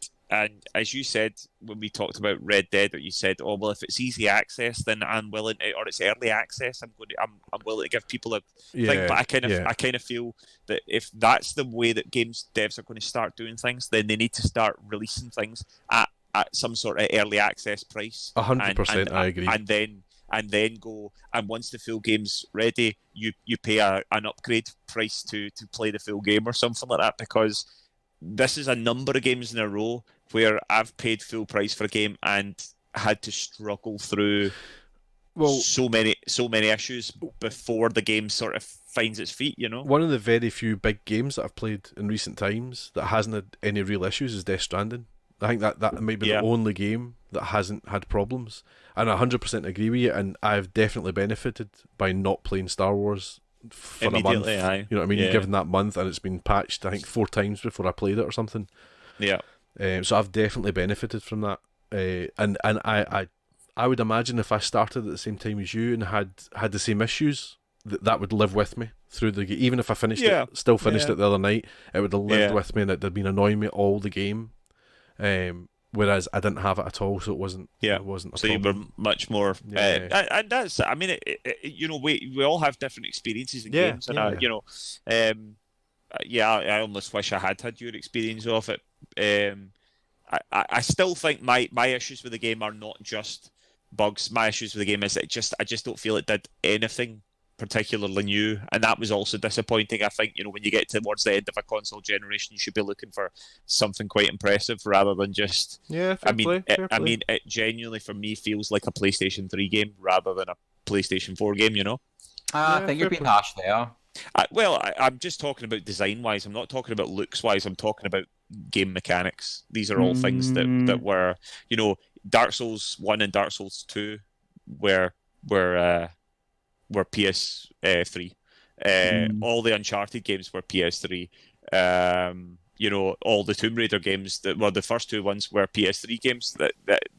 as you said when we talked about Red Dead, or you said, oh well, if it's easy access, then I'm willing to, or it's early access, I'm willing to give people a thing. But I kind of feel that if that's the way that games devs are going to start doing things, then they need to start releasing things at some sort of early access price. 100%, I agree. And then go, and once the full game's ready, you pay an upgrade price to play the full game or something like that, because this is a number of games in a row where I've paid full price for a game and had to struggle through so many issues before the game sort of finds its feet, you know? One of the very few big games that I've played in recent times that hasn't had any real issues is Death Stranding. I think that might be the only game that hasn't had problems. And I 100% agree with you, and I've definitely benefited by not playing Star Wars for a month. Aye. You know what I mean? Given that month, and it's been patched, I think 4 times before I played it or something. Yeah. So I've definitely benefited from that. And I would imagine if I started at the same time as you and had the same issues, that would live with me through the game. Even if I finished it the other night, it would have lived with me, and it'd have been annoying me all the game. Whereas I didn't have it at all, so it wasn't. Yeah, it wasn't. A problem. You were much more. And that's. I mean, you know, we all have different experiences in games, and you know, I almost wish I had your experience of it. I still think my issues with the game are not just bugs. My issues with the game is that I just don't feel it did anything particularly new, and that was also disappointing. I think, you know, when you get towards the end of a console generation, you should be looking for something quite impressive rather than just. Yeah, fair play. I mean, it genuinely for me feels like a PlayStation 3 game rather than a PlayStation 4 game. You know. I think you're being harsh there. I'm just talking about design-wise. I'm not talking about looks-wise. I'm talking about game mechanics. These are all things that were, you know, Dark Souls 1 and Dark Souls 2 were PS3. All the Uncharted games were PS3. All the Tomb Raider games the first two ones were PS3 games.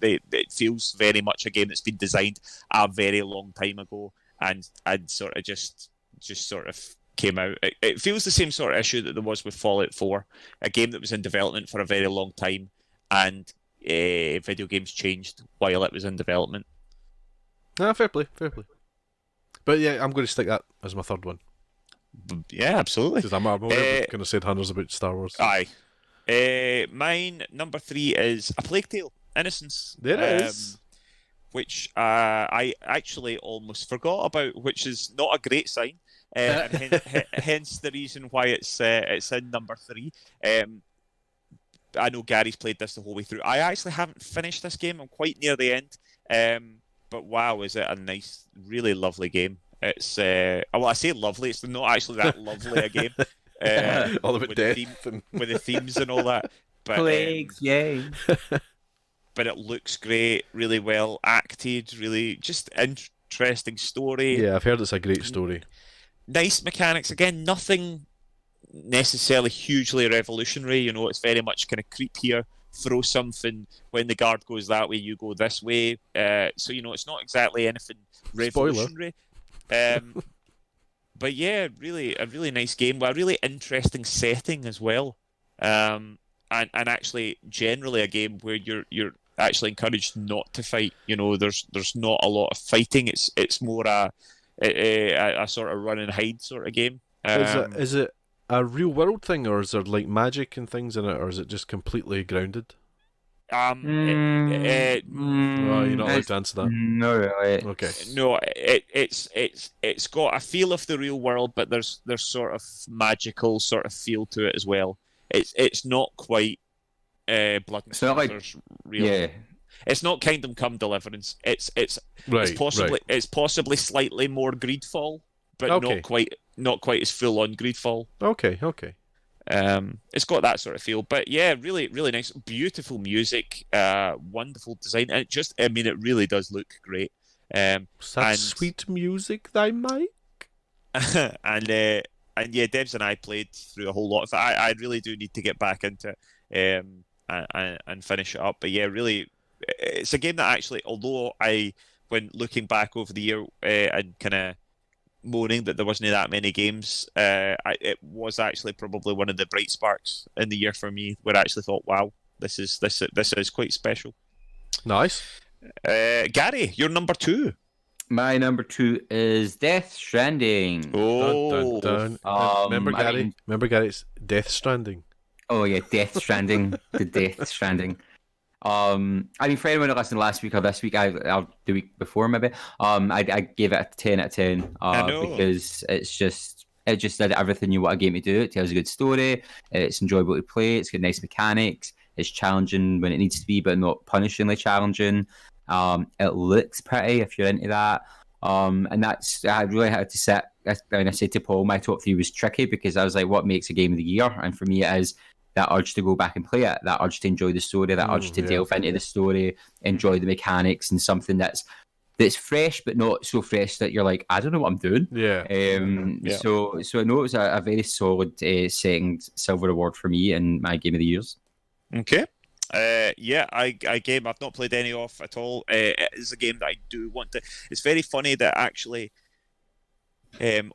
It feels very much a game that's been designed a very long time ago, and sort of just sort of came out. It feels the same sort of issue that there was with Fallout 4, a game that was in development for a very long time, and video games changed while it was in development. Fair play. But yeah, I'm going to stick that as my third one. Yeah, absolutely. Because I'm already going to say hundreds about Star Wars. Aye. Mine, number 3 is A Plague Tale: Innocence. There it is. Which I actually almost forgot about, which is not a great sign. Hence the reason why it's in number 3. I know Gary's played this the whole way through. I actually haven't finished this game. I'm quite near the end. But wow, is it a nice, really lovely game. It's I say lovely. It's not actually that lovely a game. All about with death with the themes and all that. But, Plagues, yay! But it looks great, really well acted, really just interesting story. Yeah, I've heard it's a great story. Nice mechanics. Again, nothing necessarily hugely revolutionary. It's very much kind of creep here, throw something. When the guard goes that way, you go this way. So it's not exactly anything revolutionary. But yeah, a really nice game with a really interesting setting as well. And actually, generally a game where you're actually encouraged not to fight. There's not a lot of fighting. It's more a sort of run and hide sort of game. Is it a real world thing, or is there like magic and things in it, or is it just completely grounded? You're not allowed to answer that. No, really. Okay. No, it's got a feel of the real world, but there's sort of magical sort of feel to it as well. It's not quite Blood and Sorcerer's real. Yeah. It's not Kingdom Come Deliverance. It's possibly slightly more Greedfall, but not quite as full on Greedfall. Okay. It's got that sort of feel, but yeah, really, really nice, beautiful music, wonderful design, and it really does look great. Sweet music, thy Mike. and yeah, Debs and I played through a whole lot of it. I really do need to get back into it and finish it up. But yeah, really, it's a game that actually, although when looking back over the year and kind of moaning that there wasn't that many games, it was actually probably one of the bright sparks in the year for me, where I actually thought, wow, this is quite special. Nice. Gary, you're number 2. My number 2 is Death Stranding. Oh, dun, dun, dun. Remember Gary, it's Death Stranding. Oh yeah, Death Stranding. The Death Stranding. For anyone who listened last week or this week, the week before maybe, I gave it a 10 out of 10 because it just did everything you want a game to do. It tells a good story, it's enjoyable to play, it's got nice mechanics, it's challenging when it needs to be, but not punishingly challenging. It looks pretty if you're into that. And I really had to set. When I said to Paul, my top 3 was tricky because I was like, what makes a game of the year? And for me, it is that urge to go back and play it, that urge to enjoy the story, that urge to delve into the story, enjoy the mechanics, and something that's fresh but not so fresh that you're like, I don't know what I'm doing. Yeah. So I know it was a very solid second silver award for me in my game of the years. Okay. I've not played any off at all. It is a game that I do want to. It's very funny that actually,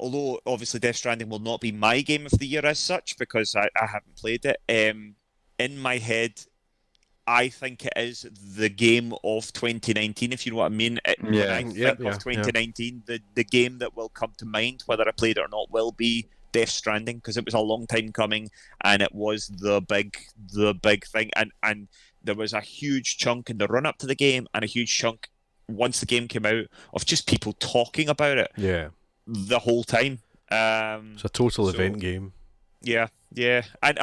although obviously Death Stranding will not be my game of the year as such because I haven't played it, in my head, I think it is the game of 2019, if you know what I mean. When I think of 2019, the game that will come to mind, whether I played it or not, will be Death Stranding, because it was a long time coming and it was the big thing, and there was a huge chunk in the run up to the game and a huge chunk once the game came out of just people talking about it the whole time. It's a total event game. Yeah and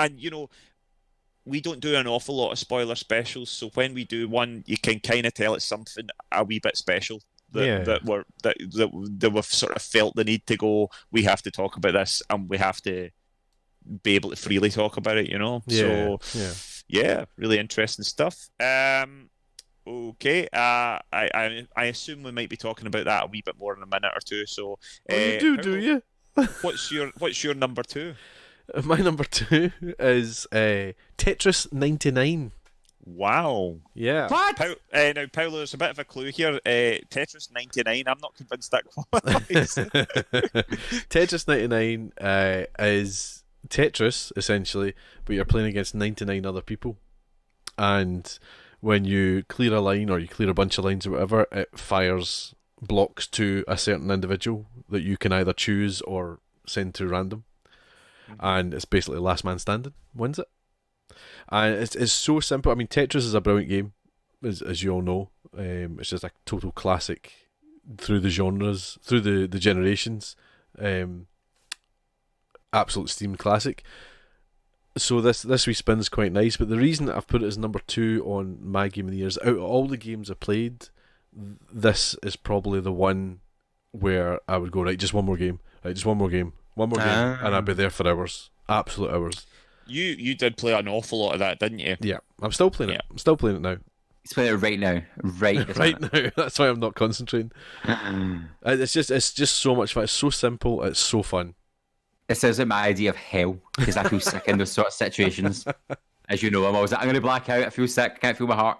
we don't do an awful lot of spoiler specials, so when we do one, you can kind of tell it's something a wee bit special that we've sort of felt the need to go, we have to talk about this and we have to be able to freely talk about it, really interesting stuff. Okay, I assume we might be talking about that a wee bit more in a minute or two, so you do you? What's your number 2? My number 2 is Tetris 99. Wow. Yeah. What? Now, Paolo, there's a bit of a clue here. Tetris 99. I'm not convinced that qualifies. Tetris 99 is Tetris, essentially, but you're playing against 99 other people. And when you clear a line or you clear a bunch of lines or whatever, it fires blocks to a certain individual that you can either choose or send to random. And it's basically last man standing wins it. And it's so simple. I mean, Tetris is a brilliant game, as you all know. It's just a total classic through the genres, through the generations. Absolute Steam classic. So this wee spin's quite nice. But the reason that I've put it as number 2 on my game of the year is out of all the games I played, this is probably the one where I would go, right, just one more game. Right, just one more game. One more game. And I'd be there for hours. Absolute hours. You did play an awful lot of that, didn't you? Yeah, I'm still playing it. I'm still playing it now. He's playing it right now. Right now. That's why I'm not concentrating. It's just so much fun. It's so simple. It's so fun. It sounds like my idea of hell, because I feel sick in those sort of situations. As you know, I'm always like, I'm going to black out. I feel sick. Can't feel my heart.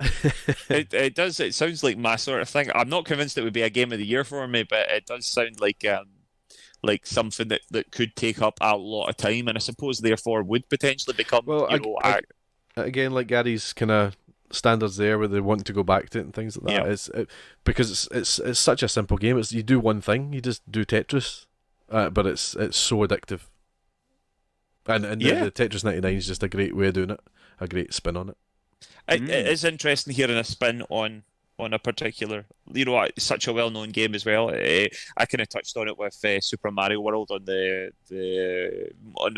It does. It sounds like my sort of thing. I'm not convinced it would be a game of the year for me, but it does sound like something that could take up a lot of time, and I suppose therefore would potentially become. Well, again, like Gary's kind of standards there, where they want to go back to it and things like that. Yeah. Because it's such a simple game. You do one thing, you just do Tetris, but it's so addictive. And the Tetris 99 is just a great way of doing it, a great spin on it. It is interesting hearing a spin on a particular, such a well-known game as well. I kind of touched on it with Super Mario World on the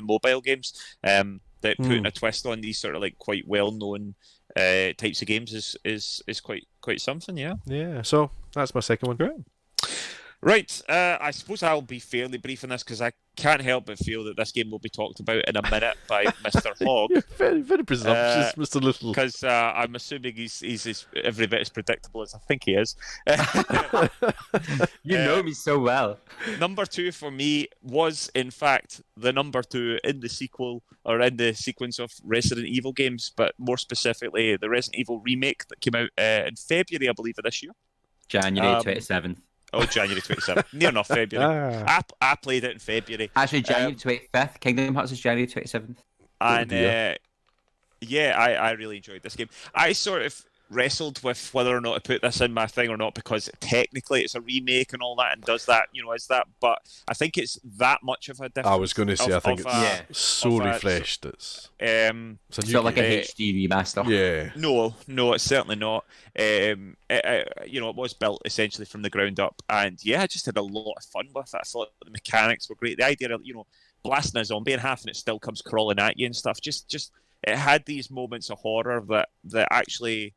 mobile games. That putting a twist on these sort of like quite well-known types of games is quite something. Yeah. Yeah. So that's my second one. Great. Right, I suppose I'll be fairly brief on this because I can't help but feel that this game will be talked about in a minute by Mr. Hogg. You're very, very presumptuous, Mr. Little. Because I'm assuming he's every bit as predictable as I think he is. You know me so well. Number 2 for me was, in fact, the number 2 in the sequel, or in the sequence of Resident Evil games, but more specifically, the Resident Evil remake that came out in February, I believe, of this year. January 27th. Oh, January 27th. Near enough February. I played it in February. Actually, January 25th. Kingdom Hearts is January 27th. And I really enjoyed this game. I sort of wrestled with whether or not to put this in my thing or not, because technically it's a remake and all that, and does that, is that? But I think it's that much of a difference. I was going to say, I think it's so refreshed. It's sort of like a HD remaster. Yeah. No, it's certainly not. It was built essentially from the ground up, and I just had a lot of fun with it. I thought the mechanics were great. The idea of blasting a zombie in half and it still comes crawling at you and stuff. Just it had these moments of horror that actually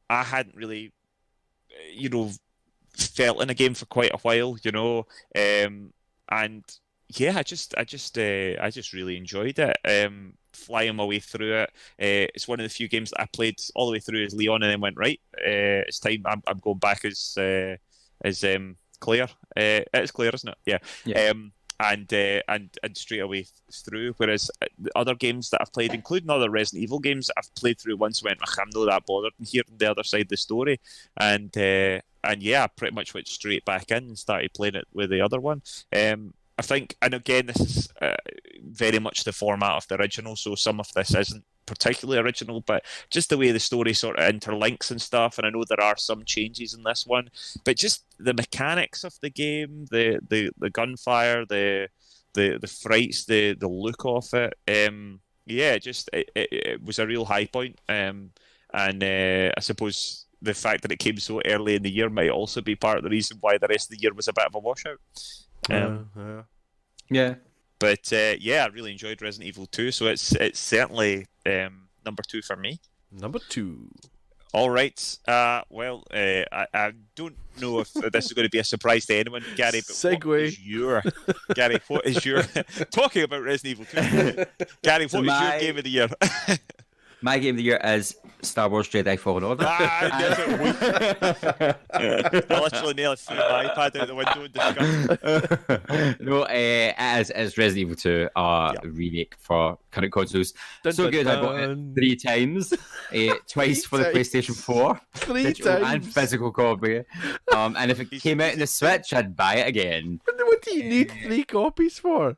I hadn't really, felt in a game for quite a while, and I just really enjoyed it. Flying my way through it. It's one of the few games that I played all the way through as Leon and then went, right, it's time. I'm going back as Claire. It's Claire, isn't it? Yeah. And straight away through. Whereas the other games that I've played, including other Resident Evil games that I've played through once, went, I'm not that bothered and hearing the other side of the story. And I pretty much went straight back in and started playing it with the other one. I think, and again, this is very much the format of the original, so some of this isn't particularly original, but just the way the story sort of interlinks and stuff, and I know there are some changes in this one, but just the mechanics of the game, the gunfire, the frights, the look of it, it was a real high point, and I suppose the fact that it came so early in the year might also be part of the reason why the rest of the year was a bit of a washout. But I really enjoyed Resident Evil 2, so it's certainly number 2 for me. Number 2. All right. I don't know if this is going to be a surprise to anyone, Gary. But Segue. What is your talking about Resident Evil 2? Gary, what is your game of the year? My game of the year is Star Wars Jedi Fallen Order. I literally nearly threw my iPad out the window in disgust. No, it's Resident Evil 2 remake for current consoles. So good, I bought it 3 times. Twice for the PlayStation 4. 3 digital times. and physical copy. And if it came out in the Switch, I'd buy it again. What do you need 3 copies for?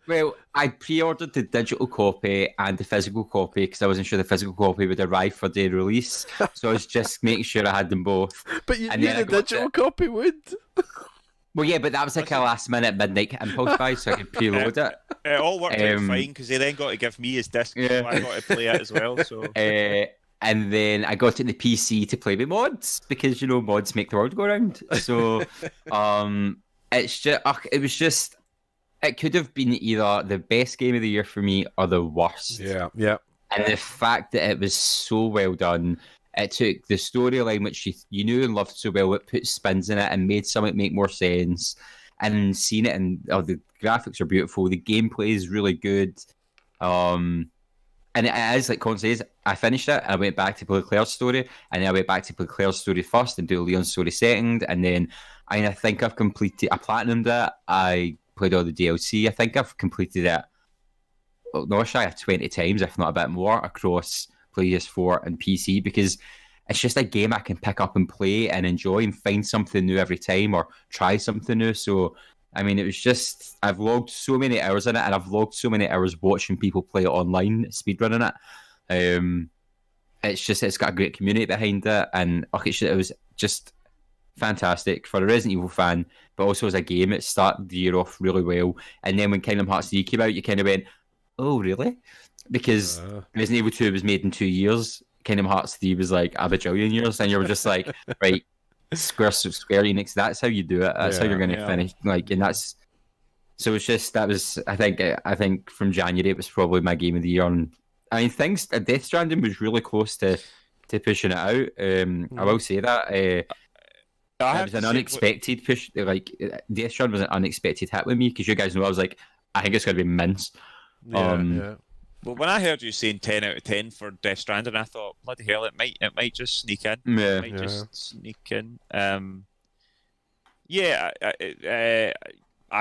Well, I pre-ordered the digital copy and the physical copy because I wasn't sure the physical copy would arrive for day release. So I was just making sure I had them both. But you And knew then I the got digital copy would. Well, yeah, but that was like a last-minute midnight impulse buy, so I could preload it. It all worked out fine because he then got to give me his disc, so I got to play it as well. So. And then I got it in the PC to play with mods because mods make the world go round. So, it could have been either the best game of the year for me or the worst. Yeah. And the fact that it was so well done, it took the storyline, which you knew and loved so well, it put spins in it and made something make more sense. And seeing it, and the graphics are beautiful, the gameplay is really good. And it is, like Colin says, I finished it, and I went back to play Claire's story, and then I went back to play Claire's story first and do Leon's story second, and then I think I've completed, I platinumed it, I played all the DLC, I think I've completed it, not shy of 20 times, if not a bit more, across PS4 and PC, because it's just a game I can pick up and play and enjoy and find something new every time or try something new. So, I mean, it was just, I've logged so many hours in it, and I've logged so many hours watching people play it online, speedrunning it. It's got a great community behind it, and it was just fantastic for a Resident Evil fan, but also as a game, it started the year off really well. And then when Kingdom Hearts 3 came out, you kind of went, oh, really? Because Resident Evil 2 was made in 2 years, Kingdom Hearts 3 was like a bajillion years, and you were just like, right, Square Enix, that's how you do it. That's how you're going to finish. And that's so. It's just I think from January it was probably my game of the year. And I mean, Death Stranding was really close to pushing it out. I will say that it was an unexpected push. Like Death Stranding was an unexpected hit with me because you guys know I was like, I think it's going to be mince. Well, when I heard you saying 10 out of 10 for Death Stranding, I thought, bloody hell, it might just sneak in. Just sneak in. I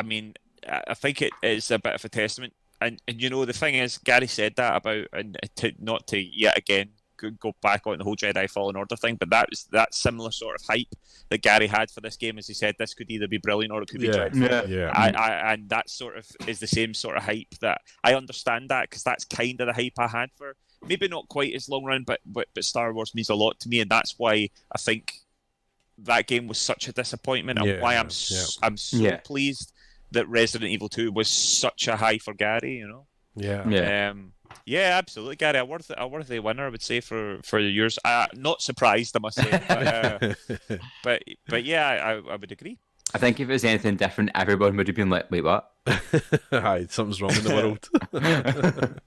mean, I think it is a bit of a testament. And the thing is, Gary said that about, and not to yet again go back on the whole Jedi Fallen Order thing, but that similar sort of hype that Gary had for this game, as he said, this could either be brilliant or it could be dreadful. And that sort of is the same sort of hype that I understand that, because that's kind of the hype I had for, maybe not quite as long run, but Star Wars means a lot to me, and that's why I think that game was such a disappointment, and why I'm so pleased that Resident Evil 2 was such a high for Gary. Yeah, absolutely, Gary. A worthy winner, I would say, for yours. Not surprised, I must say, but yeah, I would agree. I think if it was anything different, everyone would have been like, "Wait, what? Hi, something's wrong in the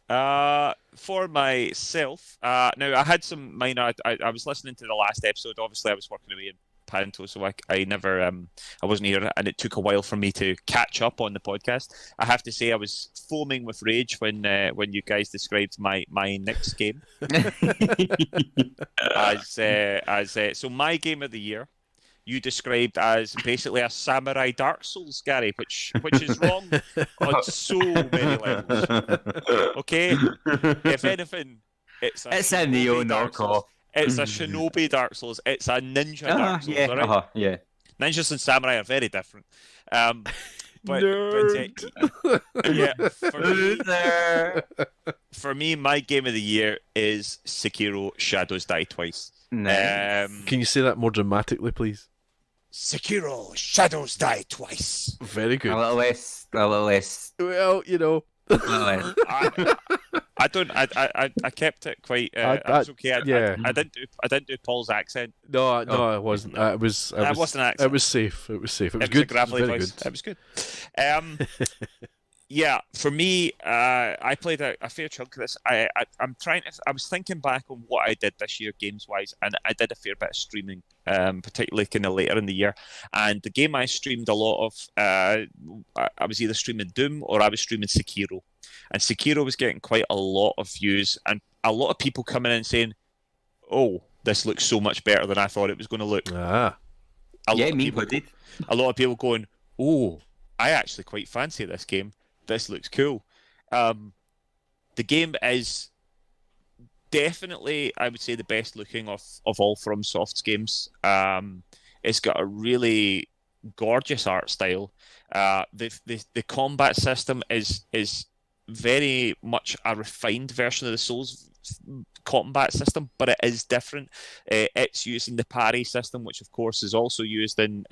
world." For myself, now I had some minor. I was listening to the last episode. Obviously, I was working away in Panto, so I never I wasn't here, and it took a while for me to catch up on the podcast. I have to say I was foaming with rage when you guys described my next game so my game of the year you described as basically a samurai Dark Souls, Gary, which is wrong on so many levels. Okay, if anything, it's a Neo knockoff. It's a Shinobi Dark Souls. It's a Ninja Dark Souls. All right? Ninjas and samurai are very different. For me, my game of the year is Sekiro: Shadows Die Twice. Nice. Can you say that more dramatically, please? Sekiro: Shadows Die Twice. Very good. A little less. Well, I don't. I kept it quite. I was okay. I didn't do Paul's accent. No, it wasn't. It wasn't an accent. It was safe. It was good. A gravelly voice. Good. It was good. Yeah, for me, I played a fair chunk of this. I was thinking back on what I did this year games wise, and I did a fair bit of streaming, particularly kind of later in the year. And the game I streamed a lot of, I was either streaming Doom or I was streaming Sekiro. And Sekiro was getting quite a lot of views, and a lot of people coming in saying, "Oh, this looks so much better than I thought it was going to look." Ah. A lot of people going, "Oh, I actually quite fancy this game. This looks cool." The game is definitely, I would say, the best looking of all FromSoft's games. It's got a really gorgeous art style. The combat system is very much a refined version of the Souls combat system, but it is different. It's using the parry system, which of course is also used in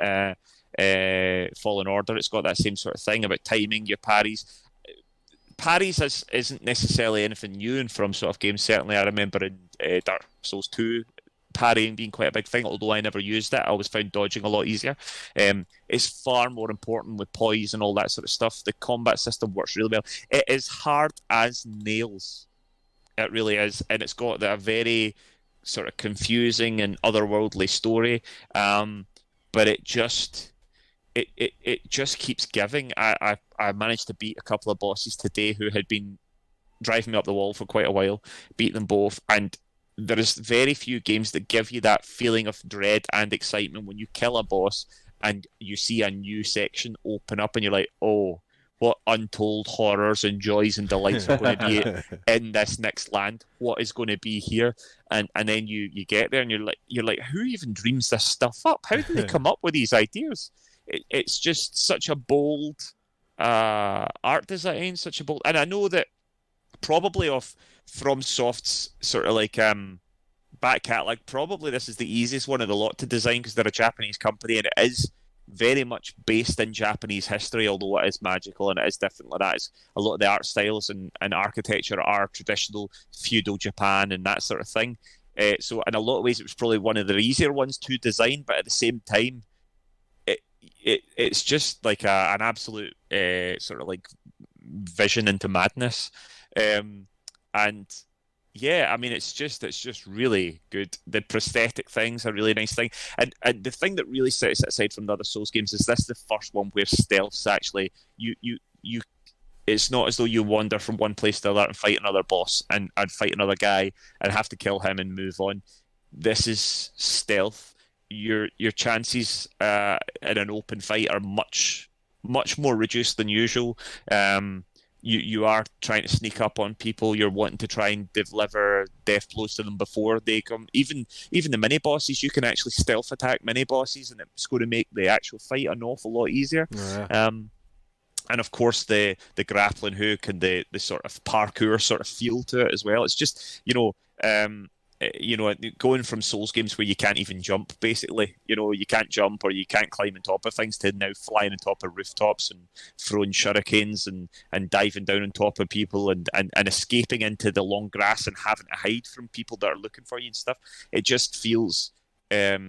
Fallen Order. It's got that same sort of thing about timing your parries. Parries isn't necessarily anything new in FromSoft games. Certainly, I remember in Dark Souls 2, parrying being quite a big thing, although I never used it. I always found dodging a lot easier. It's far more important with poise and all that sort of stuff. The combat system works really well. It is hard as nails. It really is. And it's got that very sort of confusing and otherworldly story. But it just keeps giving. I managed to beat a couple of bosses today who had been driving me up the wall for quite a while, beat them both, and there is very few games that give you that feeling of dread and excitement when you kill a boss and you see a new section open up and you're like, oh, what untold horrors and joys and delights are going to be in this next land? What is going to be here? And then you get there and you're like, who even dreams this stuff up? How do they come up with these ideas? It's just such a bold art design, and I know that probably off FromSoft's sort of like back catalogue, probably this is the easiest one of the lot to design because they're a Japanese company and it is very much based in Japanese history, although it is magical and it is different like that. A lot of the art styles and architecture are traditional feudal Japan and that sort of thing. So in a lot of ways it was probably one of the easier ones to design, but at the same time it's just like an absolute sort of like vision into madness. And yeah, I mean, it's just really good. The prosthetic thing's a really nice thing, and the thing that really sets it aside from the other Souls games is this the first one where stealth's actually you. It's not as though you wander from one place to another and fight another boss and fight another guy and have to kill him and move on. This is stealth. Your chances in an open fight are much more reduced than usual. You are trying to sneak up on people. You're wanting to try and deliver death blows to them before they come. Even the mini bosses, you can actually stealth attack mini bosses, and it's going to make the actual fight an awful lot easier. Yeah. And of course, the grappling hook and the sort of parkour sort of feel to it as well. It's just going from Souls games where you can't even jump, basically. You can't jump or you can't climb on top of things to now flying on top of rooftops and throwing shurikens and diving down on top of people and escaping into the long grass and having to hide from people that are looking for you and stuff. It just feels a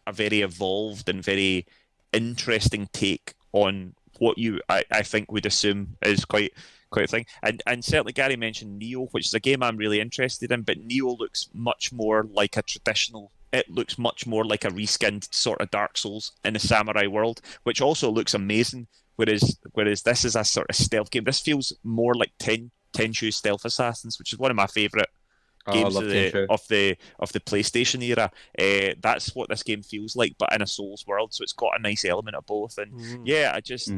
very evolved and very interesting take on what I think would assume is quite a thing. And certainly Gary mentioned Neo, which is a game I'm really interested in, but Neo looks much more like it looks much more like a reskinned sort of Dark Souls in a samurai world, which also looks amazing, whereas this is a sort of stealth game. This feels more like Tenchu Stealth Assassins, which is one of my favourite games of the PlayStation era. That's what this game feels like, but in a Souls world. So it's got a nice element of both. And I just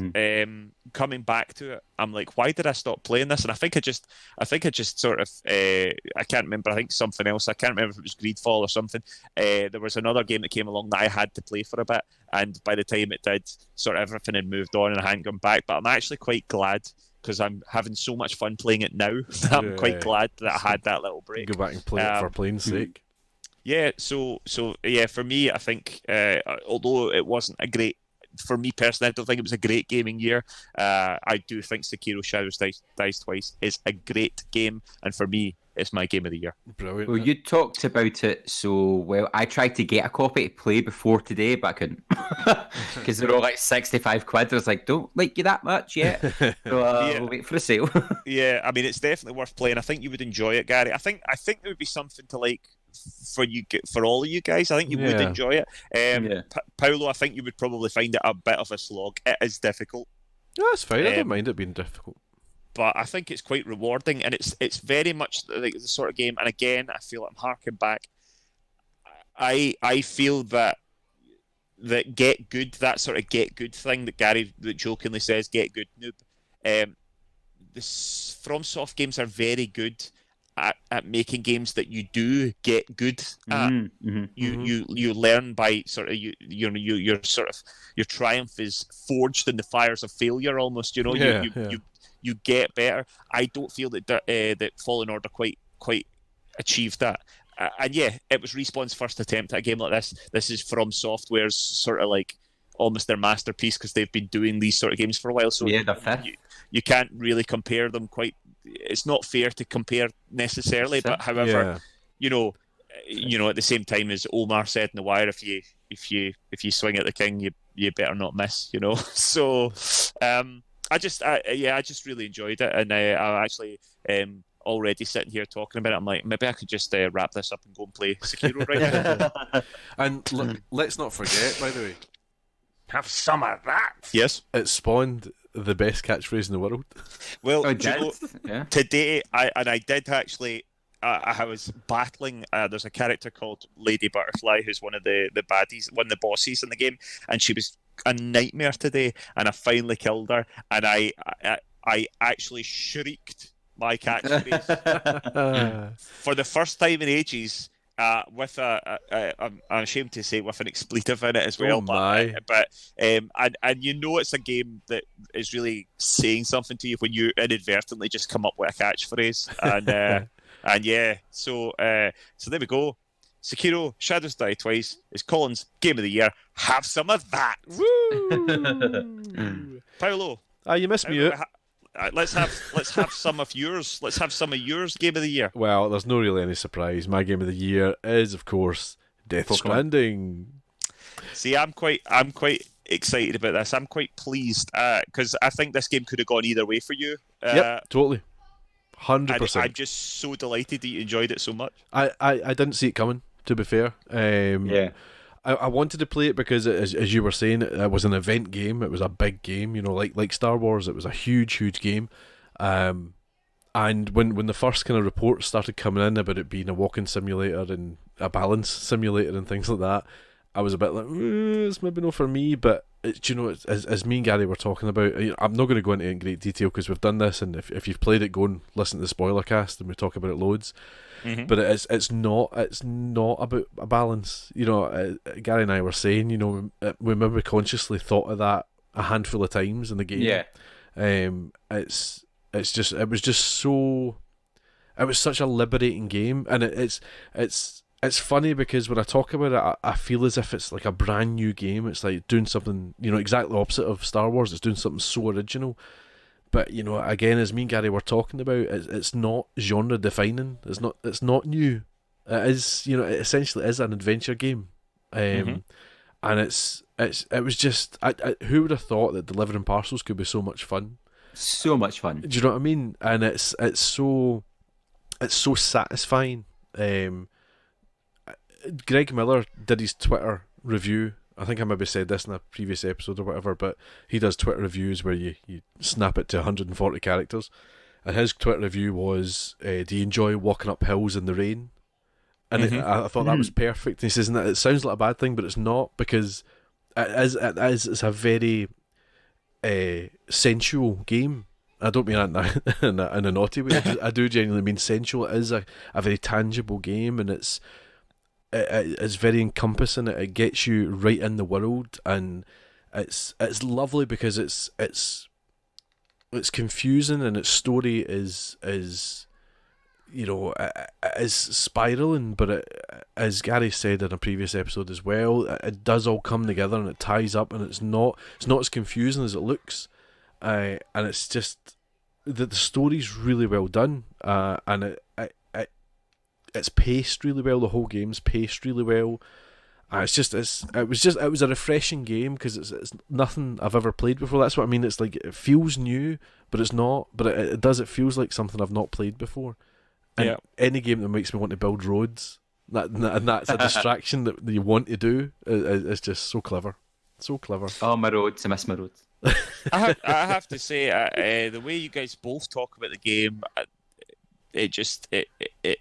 coming back to it, I'm like, why did I stop playing this? And I think I just sort of I can't remember. I think something else. I can't remember if it was Greedfall or something. There was another game that came along that I had to play for a bit, and by the time it did, sort of everything had moved on and I hadn't gone back. But I'm actually quite glad, because I'm having so much fun playing it now. I'm quite glad that I had that little break. Go back and play it for playing sake. Yeah, so for me, I think although it wasn't a great, for me personally, I don't think it was a great gaming year. I do think Sekiro Shadows Dies Twice is a great game, and for me, it's my game of the year. Brilliant. Well, you talked about it so well. I tried to get a copy to play before today, but I couldn't because they're all like 65 quid. I was like, don't like you that much yet. So we'll wait for a sale. Yeah, I mean, it's definitely worth playing. I think you would enjoy it, Gary. I think there would be something to like for all of you guys. I think you would enjoy it. Paolo, I think you would probably find it a bit of a slog. It is difficult. Yeah, that's fine. I don't mind it being difficult. but I think it's quite rewarding, and it's very much like the sort of game. And again, I feel I'm harking back. I feel that get good, that sort of get good thing that Gary that jokingly says, get good noob. The FromSoft games are very good at making games that you do get good at. You learn by sort of your sort of your triumph is forged in the fires of failure almost. You get better. I don't feel that Fallen Order quite achieved that. And yeah, it was Respawn's first attempt at a game like this. This is From Software's sort of like almost their masterpiece because they've been doing these sort of games for a while. So yeah, the fifth. You can't really compare them quite. It's not fair to compare necessarily, but however, you know, at the same time as Omar said in The Wire, if you swing at the king, you better not miss. You know, so I just really enjoyed it, and I actually already sitting here talking about it. I'm like, maybe I could just wrap this up and go and play Sekiro right now. And look, let's not forget, by the way, have some of that. Yes, it spawned the best catchphrase in the world. Well, today I did actually. I was battling. There's a character called Lady Butterfly who's one of the baddies, one of the bosses in the game, and she was a nightmare today. And I finally killed her, and I actually shrieked my catchphrase for the first time in ages. With I'm ashamed to say, with an expletive in it as well. Oh but and you know it's a game that is really saying something to you when you inadvertently just come up with a catchphrase. And yeah, so there we go. Sekiro: Shadows Die Twice is Colin's Game of the Year. Have some of that. Woo! Paolo, you missed me out. Let's have some of yours. Let's have some of yours Game of the Year. Well, there's no really any surprise. My Game of the Year is, of course, Death Stranding. See, I'm quite excited about this. I'm quite pleased because I think this game could have gone either way for you. Yep, totally, 100%. I'm just so delighted that you enjoyed it so much. I didn't see it coming, to be fair. Yeah. I wanted to play it because, as you were saying, it was an event game. It was a big game, like Star Wars. It was a huge game. And when the first kind of reports started coming in about it being a walking simulator and a balance simulator and things like that, I was a bit like, it's maybe not for me. But as me and Gary were talking about, I'm not going to go into it in great detail because we've done this, and if you've played it, go and listen to the spoiler cast, and we talk about it loads. Mm-hmm. But it's not about a balance. Gary and I were saying, we maybe consciously thought of that a handful of times in the game. Yeah. It was such a liberating game, and it's funny because when I talk about it, I feel as if it's like a brand new game. It's like doing something, exactly opposite of Star Wars. It's doing something so original. But again, as me and Gary were talking about, it's not genre defining. It's not new. It is, it essentially is an adventure game, and it was just, who would have thought that delivering parcels could be so much fun? So much fun. Do you know what I mean? And it's so satisfying. Greg Miller did his Twitter review. I think I maybe said this in a previous episode or whatever, but he does Twitter reviews where you snap it to 140 characters. And his Twitter review was, do you enjoy walking up hills in the rain? And I thought that was perfect. And he says, it sounds like a bad thing, but it's not, because it's a very sensual game. I don't mean that in a naughty way. I do genuinely mean sensual. It is a very tangible game, and it's very encompassing. It gets you right in the world, and it's lovely because it's confusing, and its story is spiraling, but as Gary said in a previous episode as well, it does all come together and it ties up, and it's not as confusing as it looks, and it's just the story's really well done, and it's paced really well. The whole game's paced really well. It was a refreshing game because it's nothing I've ever played before. That's what I mean. It's like it feels new, but it's not. But it feels like something I've not played before. And any game that makes me want to build roads, and that's a distraction that you want to do, is just so clever. So clever. Oh, my roads! I miss my roads. I have to say, the way you guys both talk about the game, it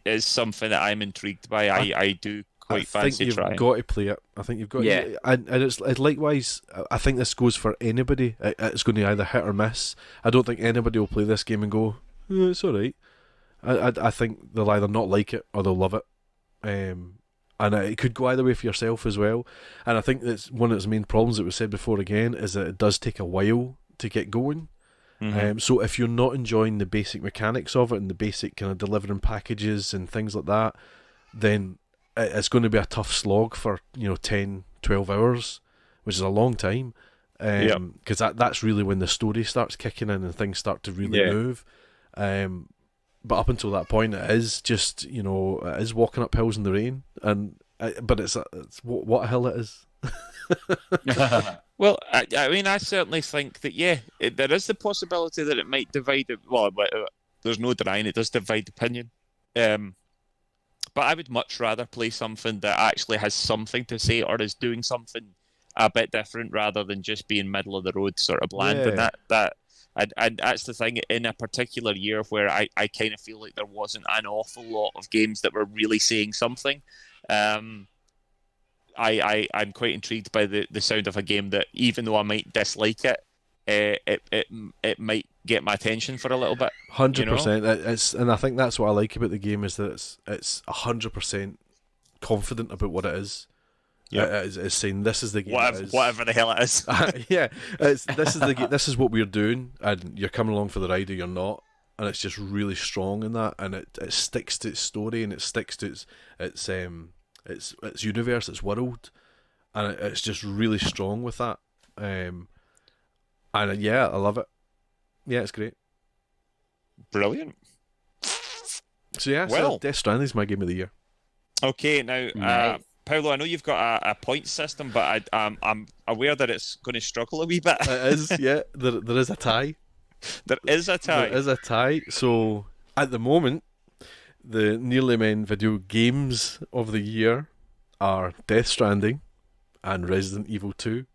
is something that I'm intrigued by. I do quite fancy you've trying. got to play it. I think you've got Yeah. to, and it's likewise. I think this goes for anybody. It's going to either hit or miss. I don't think anybody will play this game and go, it's all right. I think they'll either not like it or they'll love it. And it could go either way for yourself as well. And I think that's one of its main problems that we said before again, is that it does take a while to get going. Mm-hmm. So if you're not enjoying the basic mechanics of it and the basic kind of delivering packages and things like that, then it's going to be a tough slog for 10, 12 hours, which is a long time. Because that's really when the story starts kicking in and things start to really move. But up until that point, it is just it is walking up hills in the rain, but it's what a hill it is. Well, I mean, I certainly think that there is the possibility that it might divide. Well, there's no denying it does divide opinion. But I would much rather play something that actually has something to say or is doing something a bit different rather than just being middle of the road sort of bland. Yeah. And that's the thing, in a particular year where I kind of feel like there wasn't an awful lot of games that were really saying something. I'm quite intrigued by the sound of a game that, even though I might dislike it, it might get my attention for a little bit. 100%. And I think that's what I like about the game, is that it's 100% confident about what it is. Yeah, it's saying this is the game. Whatever the hell it is. Yeah, this is the game. This is what we're doing, and you're coming along for the ride or you're not. And it's just really strong in that, and it sticks to its story, and it sticks to its universe, its world, and it's just really strong with that. And I love it. Yeah, it's great. Brilliant. So yeah, well, Death Stranding is my game of the year. Okay, now. Nice. Paolo, I know you've got a point system, but I'm aware that it's going to struggle a wee bit. It is, yeah. There is a tie. There is a tie. There is a tie. So at the moment, the Nearly Men video games of the year are Death Stranding and Resident Evil 2.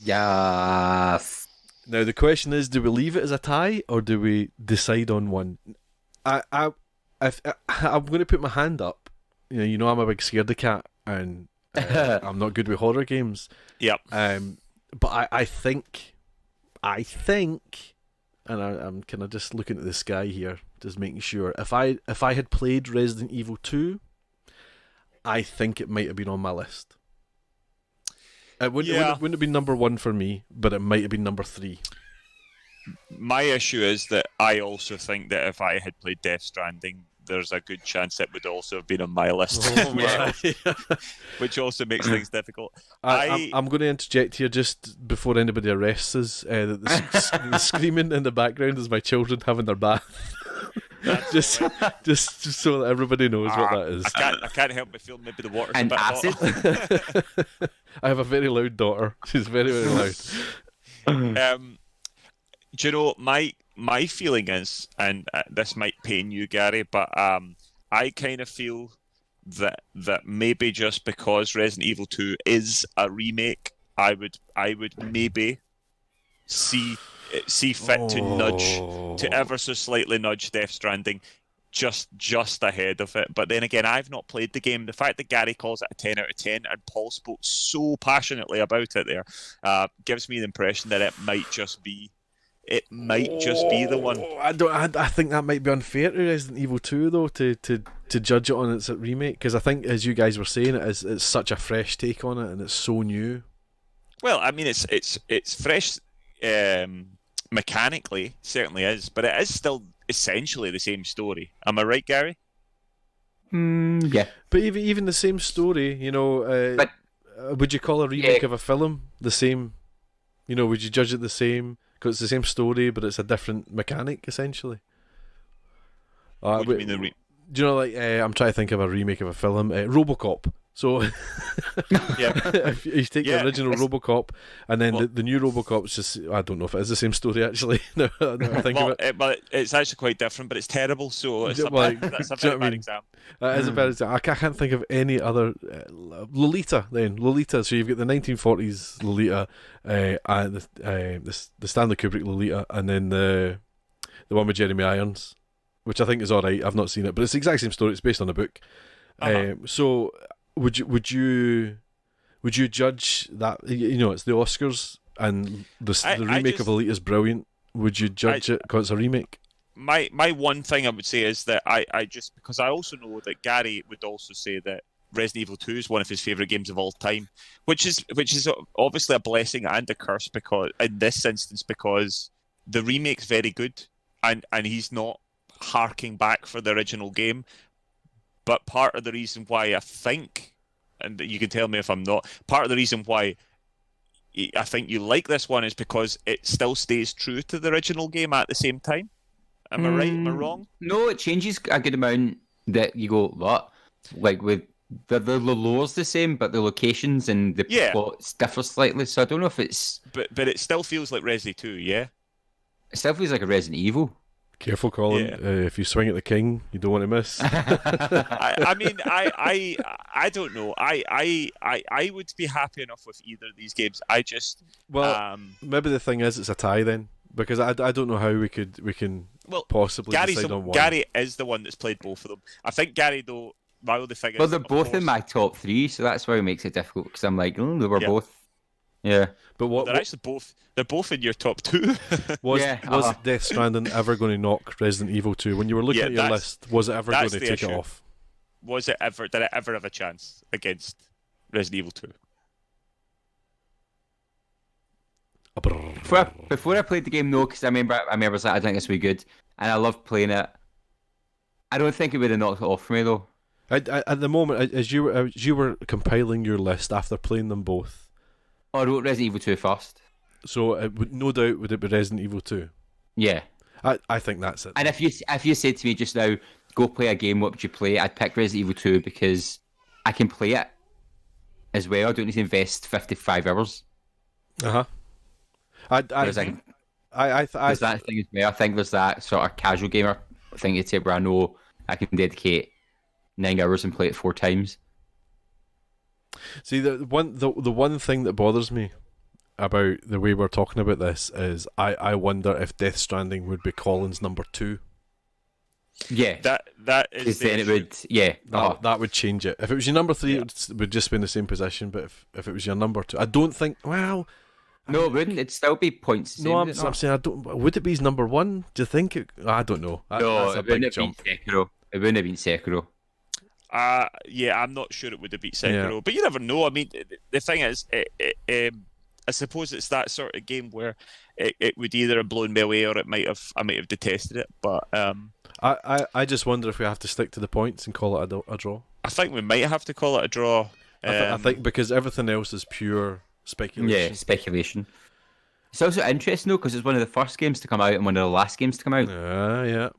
Yes. Now the question is, do we leave it as a tie or do we decide on one? I'm going to put my hand up. You know I'm a big scaredy cat, and I'm not good with horror games. Yep. But I think, and I'm kind of just looking at the sky here, just making sure. If I had played Resident Evil 2, I think it might have been on my list. It wouldn't have been number 1 for me, but it might have been number 3. My issue is that I also think that if I had played Death Stranding, there's a good chance it would also have been on my list, which also makes things difficult. I'm going to interject here just before anybody arrests us. The screaming in the background is my children having their bath. just so that everybody knows what that is. I can't help but feel maybe the water's And a bit acid. hot. I have a very loud daughter. She's very, very loud. Do you know, my feeling is, and this might pain you, Gary, but I kind of feel that maybe just because Resident Evil 2 is a remake, I would maybe see fit to ever so slightly nudge Death Stranding just ahead of it. But then again, I've not played the game. The fact that Gary calls it a 10 out of 10 and Paul spoke so passionately about it there gives me the impression that it might just be the one. I think that might be unfair to Resident Evil 2 though, to judge it on its remake, because I think, as you guys were saying, it's such a fresh take on it and it's so new. Well, I mean, it's fresh mechanically, certainly is, but it is still essentially the same story. Am I right, Gary? Yeah. But even the same story, But would you call a remake of a film the same? Would you judge it the same? Because it's the same story, but it's a different mechanic, essentially. What do you mean do you know, I'm trying to think of a remake of a film. RoboCop. So Yeah. if you take the original RoboCop and then the new RoboCop's just, I don't know if it is the same story actually. No, I think of it. But it's actually quite different, but it's terrible. So it's that's a do you know very what I bad mean? example. That is a bad example. I can't think of any other Lolita. So you've got the 1940s Lolita, and the Stanley Kubrick Lolita, and then the one with Jeremy Irons, which I think is all right. I've not seen it, but it's the exact same story. It's based on a book. So would you judge that? You know, it's the Oscars, and the remake of Alita is brilliant. Would you judge it because it's a remake? My one thing I would say is that I just, because I also know that Gary would also say that Resident Evil 2 is one of his favourite games of all time, which is obviously a blessing and a curse, because in this instance, because the remake's very good and he's not harking back for the original game. But part of the reason why I think, and you can tell me if I'm not, part of the reason why I think you like this one is because it still stays true to the original game at the same time. Am I right? Am I wrong? No, it changes a good amount that you go, what? Like with the lore's the same, but the locations and the plots differ slightly. So I don't know if it's... But it still feels like Resi 2, yeah? It still feels like a Resident Evil. Careful, Colin. Yeah. If you swing at the king, you don't want to miss. I mean, I don't know. I would be happy enough with either of these games. I just maybe the thing is it's a tie then, because I don't know how we can possibly decide on one. Gary is the one that's played both of them. I think Gary, though, my only thing is... Well, they're both in my top three, so that's why it makes it difficult, because I'm like, they were both... Yeah. But they're actually both... They're both in your top two. Was Death Stranding ever going to knock Resident Evil 2? When you were looking at your list, was it ever going to take it off? Did it ever have a chance against Resident Evil 2? Before I played the game, no, because I remember I was like, I think this would be good, and I loved playing it. I don't think it would have knocked it off for me though. At the moment, as you were compiling your list after playing them both, I wrote Resident Evil 2 first. So no doubt would it be Resident Evil 2? Yeah. I think that's it. And if you said to me just now, go play a game, what would you play? I'd pick Resident Evil 2 because I can play it as well. I don't need to invest 55 hours. There's that thing as well. I think there's that sort of casual gamer thing to take where I know I can dedicate 9 hours and play it 4 times. See, the one thing that bothers me about the way we're talking about this is I wonder if Death Stranding would be Colin's number 2. Yeah, that is. Then it would. Yeah, that would change it. If it was your number 3, it would just be in the same position. But if it was your number 2, I don't think. Well, no, it wouldn't. It'd still be points. No, I'm saying I don't. Would it be his number 1? Do you think? I don't know. No, that's a big jump. It wouldn't have been Sekiro. Yeah, I'm not sure it would have beat Sekiro, but you never know. I mean, the thing is, I suppose it's that sort of game where it would either have blown me away or I might have detested it. But I just wonder if we have to stick to the points and call it a draw. I think we might have to call it a draw. I think because everything else is pure speculation. Yeah, speculation. It's also interesting though because it's one of the first games to come out and one of the last games to come out. Yeah.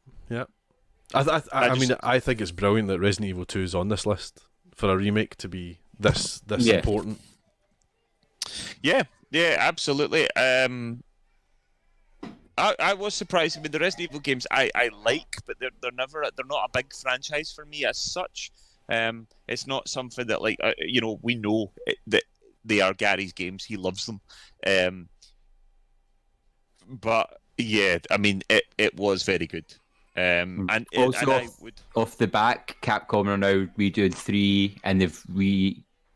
I mean, I think it's brilliant that Resident Evil 2 is on this list for a remake to be this important. Yeah, absolutely. I was surprised. I mean, the Resident Evil games I like, but they're not a big franchise for me as such. It's not something that we know that they are Gary's games. He loves them. But yeah, I mean, it was very good. Off the back, Capcom are now redoing 3, and they've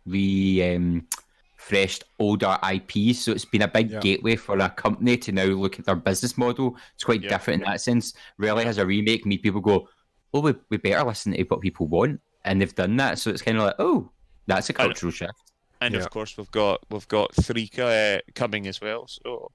refreshed older IPs, so it's been a big gateway for a company to now look at their business model. It's quite different in that sense. Rarely has a remake made people go, "Oh, we better listen to what people want," and they've done that. So it's kind of like, "Oh, that's a cultural shift." And of course, we've got 3 coming as well. So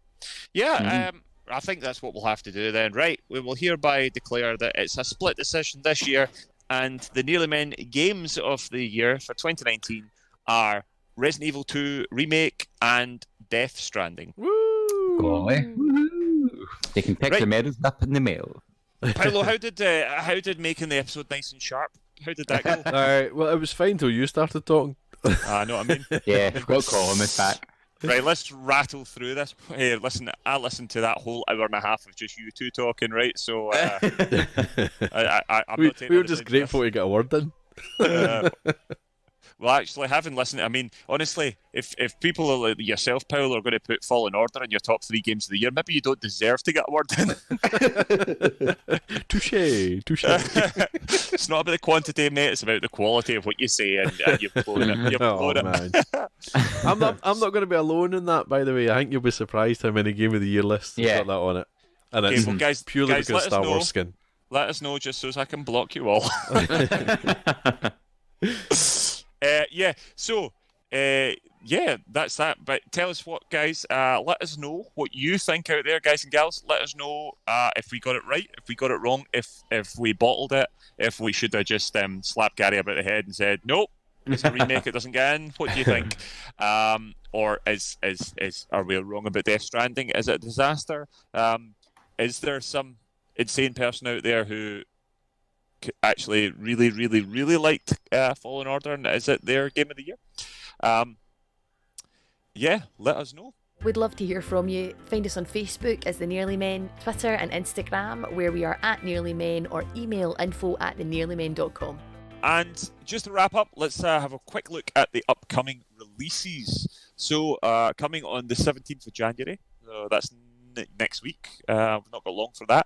I think that's what we'll have to do then. Right, we will hereby declare that it's a split decision this year, and the Nearly Men games of the year for 2019 are Resident Evil 2 Remake and Death Stranding. Woo! They can pick the medals up in the mail. Paolo, how did making the episode nice and sharp How did that go? Alright, well, it was fine till you started talking. I know what I mean. Yeah, got columnist back. Right, let's rattle through this. Here, listen, I listened to that whole hour and a half of just you two talking, right? So I'm we not taking were just grateful to get a word in. Well, actually, having listened, I mean, honestly, if people like yourself, Paul, are going to put Fallen Order in your top 3 games of the year, maybe you don't deserve to get a word in. Touche. It's not about the quantity, mate. It's about the quality of what you say, and you've blown it. You've blown it. Man. I'm not going to be alone in that, by the way. I think you'll be surprised how many Game of the Year lists have got that on it. And it's well, guys, purely guys, because of Star Wars skin. Let us know just so as I can block you all. That's that. But tell us what, guys. Let us know what you think out there, guys and gals. Let us know if we got it right, if we got it wrong, if we bottled it, if we should have just slapped Gary about the head and said, nope, it's a remake, it doesn't get in. What do you think? Or are we wrong about Death Stranding? Is it a disaster? Is there some insane person out there who actually really, really, really liked Fallen Order, and is it their game of the year? Let us know. We'd love to hear from you. Find us on Facebook as The Nearly Men, Twitter and Instagram, where we are @NearlyMen, or email info@thenearlymen.com. And just to wrap up, let's have a quick look at the upcoming releases. So, coming on the 17th of January, that's next week. We've not got long for that.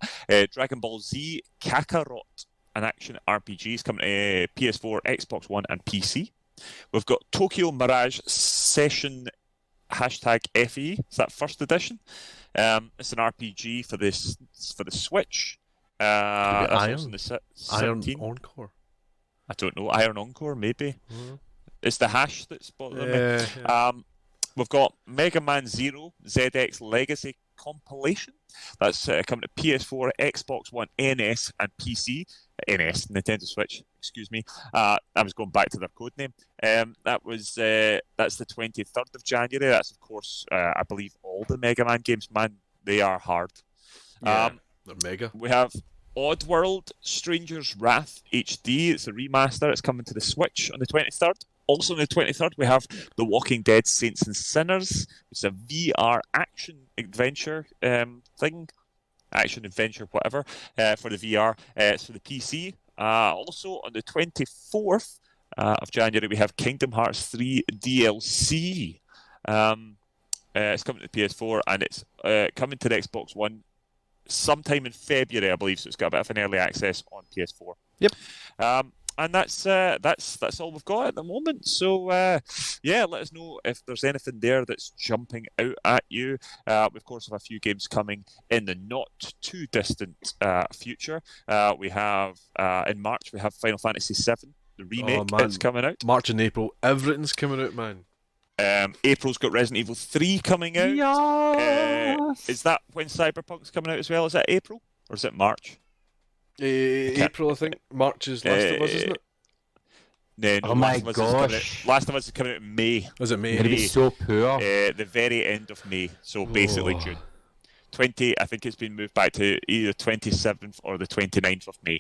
Dragon Ball Z Kakarot, an action RPG, is coming to PS4, Xbox One, and PC. We've got Tokyo Mirage Session #FE. It's that first edition. It's an RPG for the Switch. Iron Encore. I don't know. Iron Encore, maybe. Mm. It's the hash that's bothering me. We've got Mega Man Zero ZX Legacy Compilation. That's coming to PS4, Xbox One, NS, and PC. NS, Nintendo Switch. Excuse me. I was going back to their code name. That's the 23rd of January. That's, of course, I believe all the Mega Man games. Man, they are hard. Yeah, they're mega. We have Oddworld Stranger's Wrath HD. It's a remaster. It's coming to the Switch on the 23rd. Also on the 23rd, we have The Walking Dead Saints and Sinners. It's a VR action adventure thing. Action adventure, whatever, for the VR. It's for the PC. Also on the 24th of January, we have Kingdom Hearts 3 DLC. It's coming to the PS4, and it's coming to the Xbox One sometime in February, I believe. So it's got a bit of an early access on PS4. Yep. And that's all we've got at the moment. So let us know if there's anything there that's jumping out at you. We of course have a few games coming in the not too distant future. We have in March we have Final Fantasy VII, the remake. It's coming out. March and April, everything's coming out, man. April's got Resident Evil 3 coming out. Yes. Is that when Cyberpunk's coming out as well? Is that April or is it March? April, I think. March is Last of Us, isn't it? No, Oh my gosh. Last of Us is coming out in May. Is it May? It's going to be so poor. The very end of May, so basically June. 20, I think it's been moved back to either 27th or the 29th of May.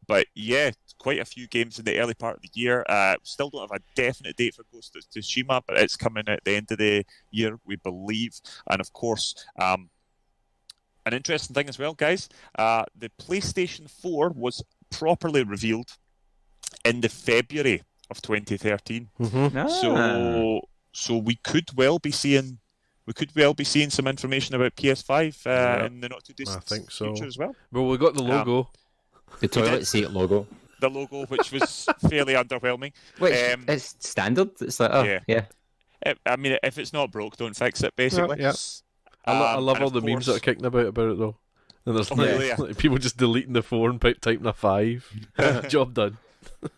But yeah, quite a few games in the early part of the year. Still don't have a definite date for Ghost of Tsushima, but it's coming at the end of the year, we believe. And of course, an interesting thing as well, guys, the PlayStation 4 was properly revealed in the February of 2013. Mm-hmm. So we could well be seeing some information about PS5 in the not too distant future as well. Well, we got the logo. The toilet seat logo. The logo, which was fairly underwhelming. Which it's standard. It's like, yeah. I mean, if it's not broke, don't fix it, basically. Yeah. I love all the memes that are kicking about it though. And there's like people just deleting the 4 and typing a 5. Job done.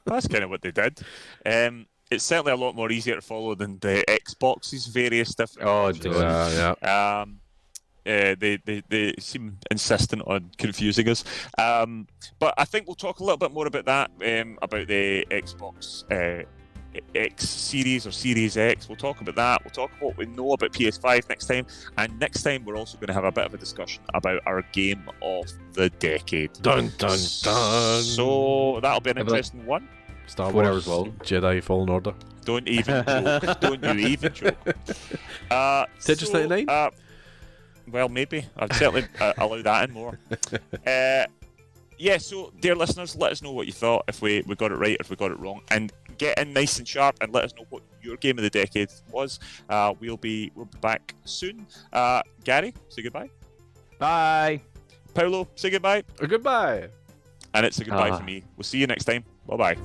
That's kind of what they did. It's certainly a lot more easier to follow than the Xbox's various different. Oh, yeah. They seem insistent on confusing us. But I think we'll talk a little bit more about that, about the Xbox X series or Series X. We'll talk about that. We'll talk about what we know about PS5 next time. And next time, we're also going to have a bit of a discussion about our game of the decade. Dun dun dun. So that'll be an interesting one. Star 4 Wars hours long. Jedi Fallen Order. Don't even joke. Don't you even joke. Tetris 99? Well, maybe. I'd certainly allow that and more. Yeah, so, dear listeners, let us know what you thought, if we got it right or if we got it wrong. And get in nice and sharp and let us know what your game of the decade was. We'll be back soon. Gary, say goodbye. Bye. Paolo, say goodbye. Goodbye. And it's a goodbye for me. We'll see you next time. Bye-bye.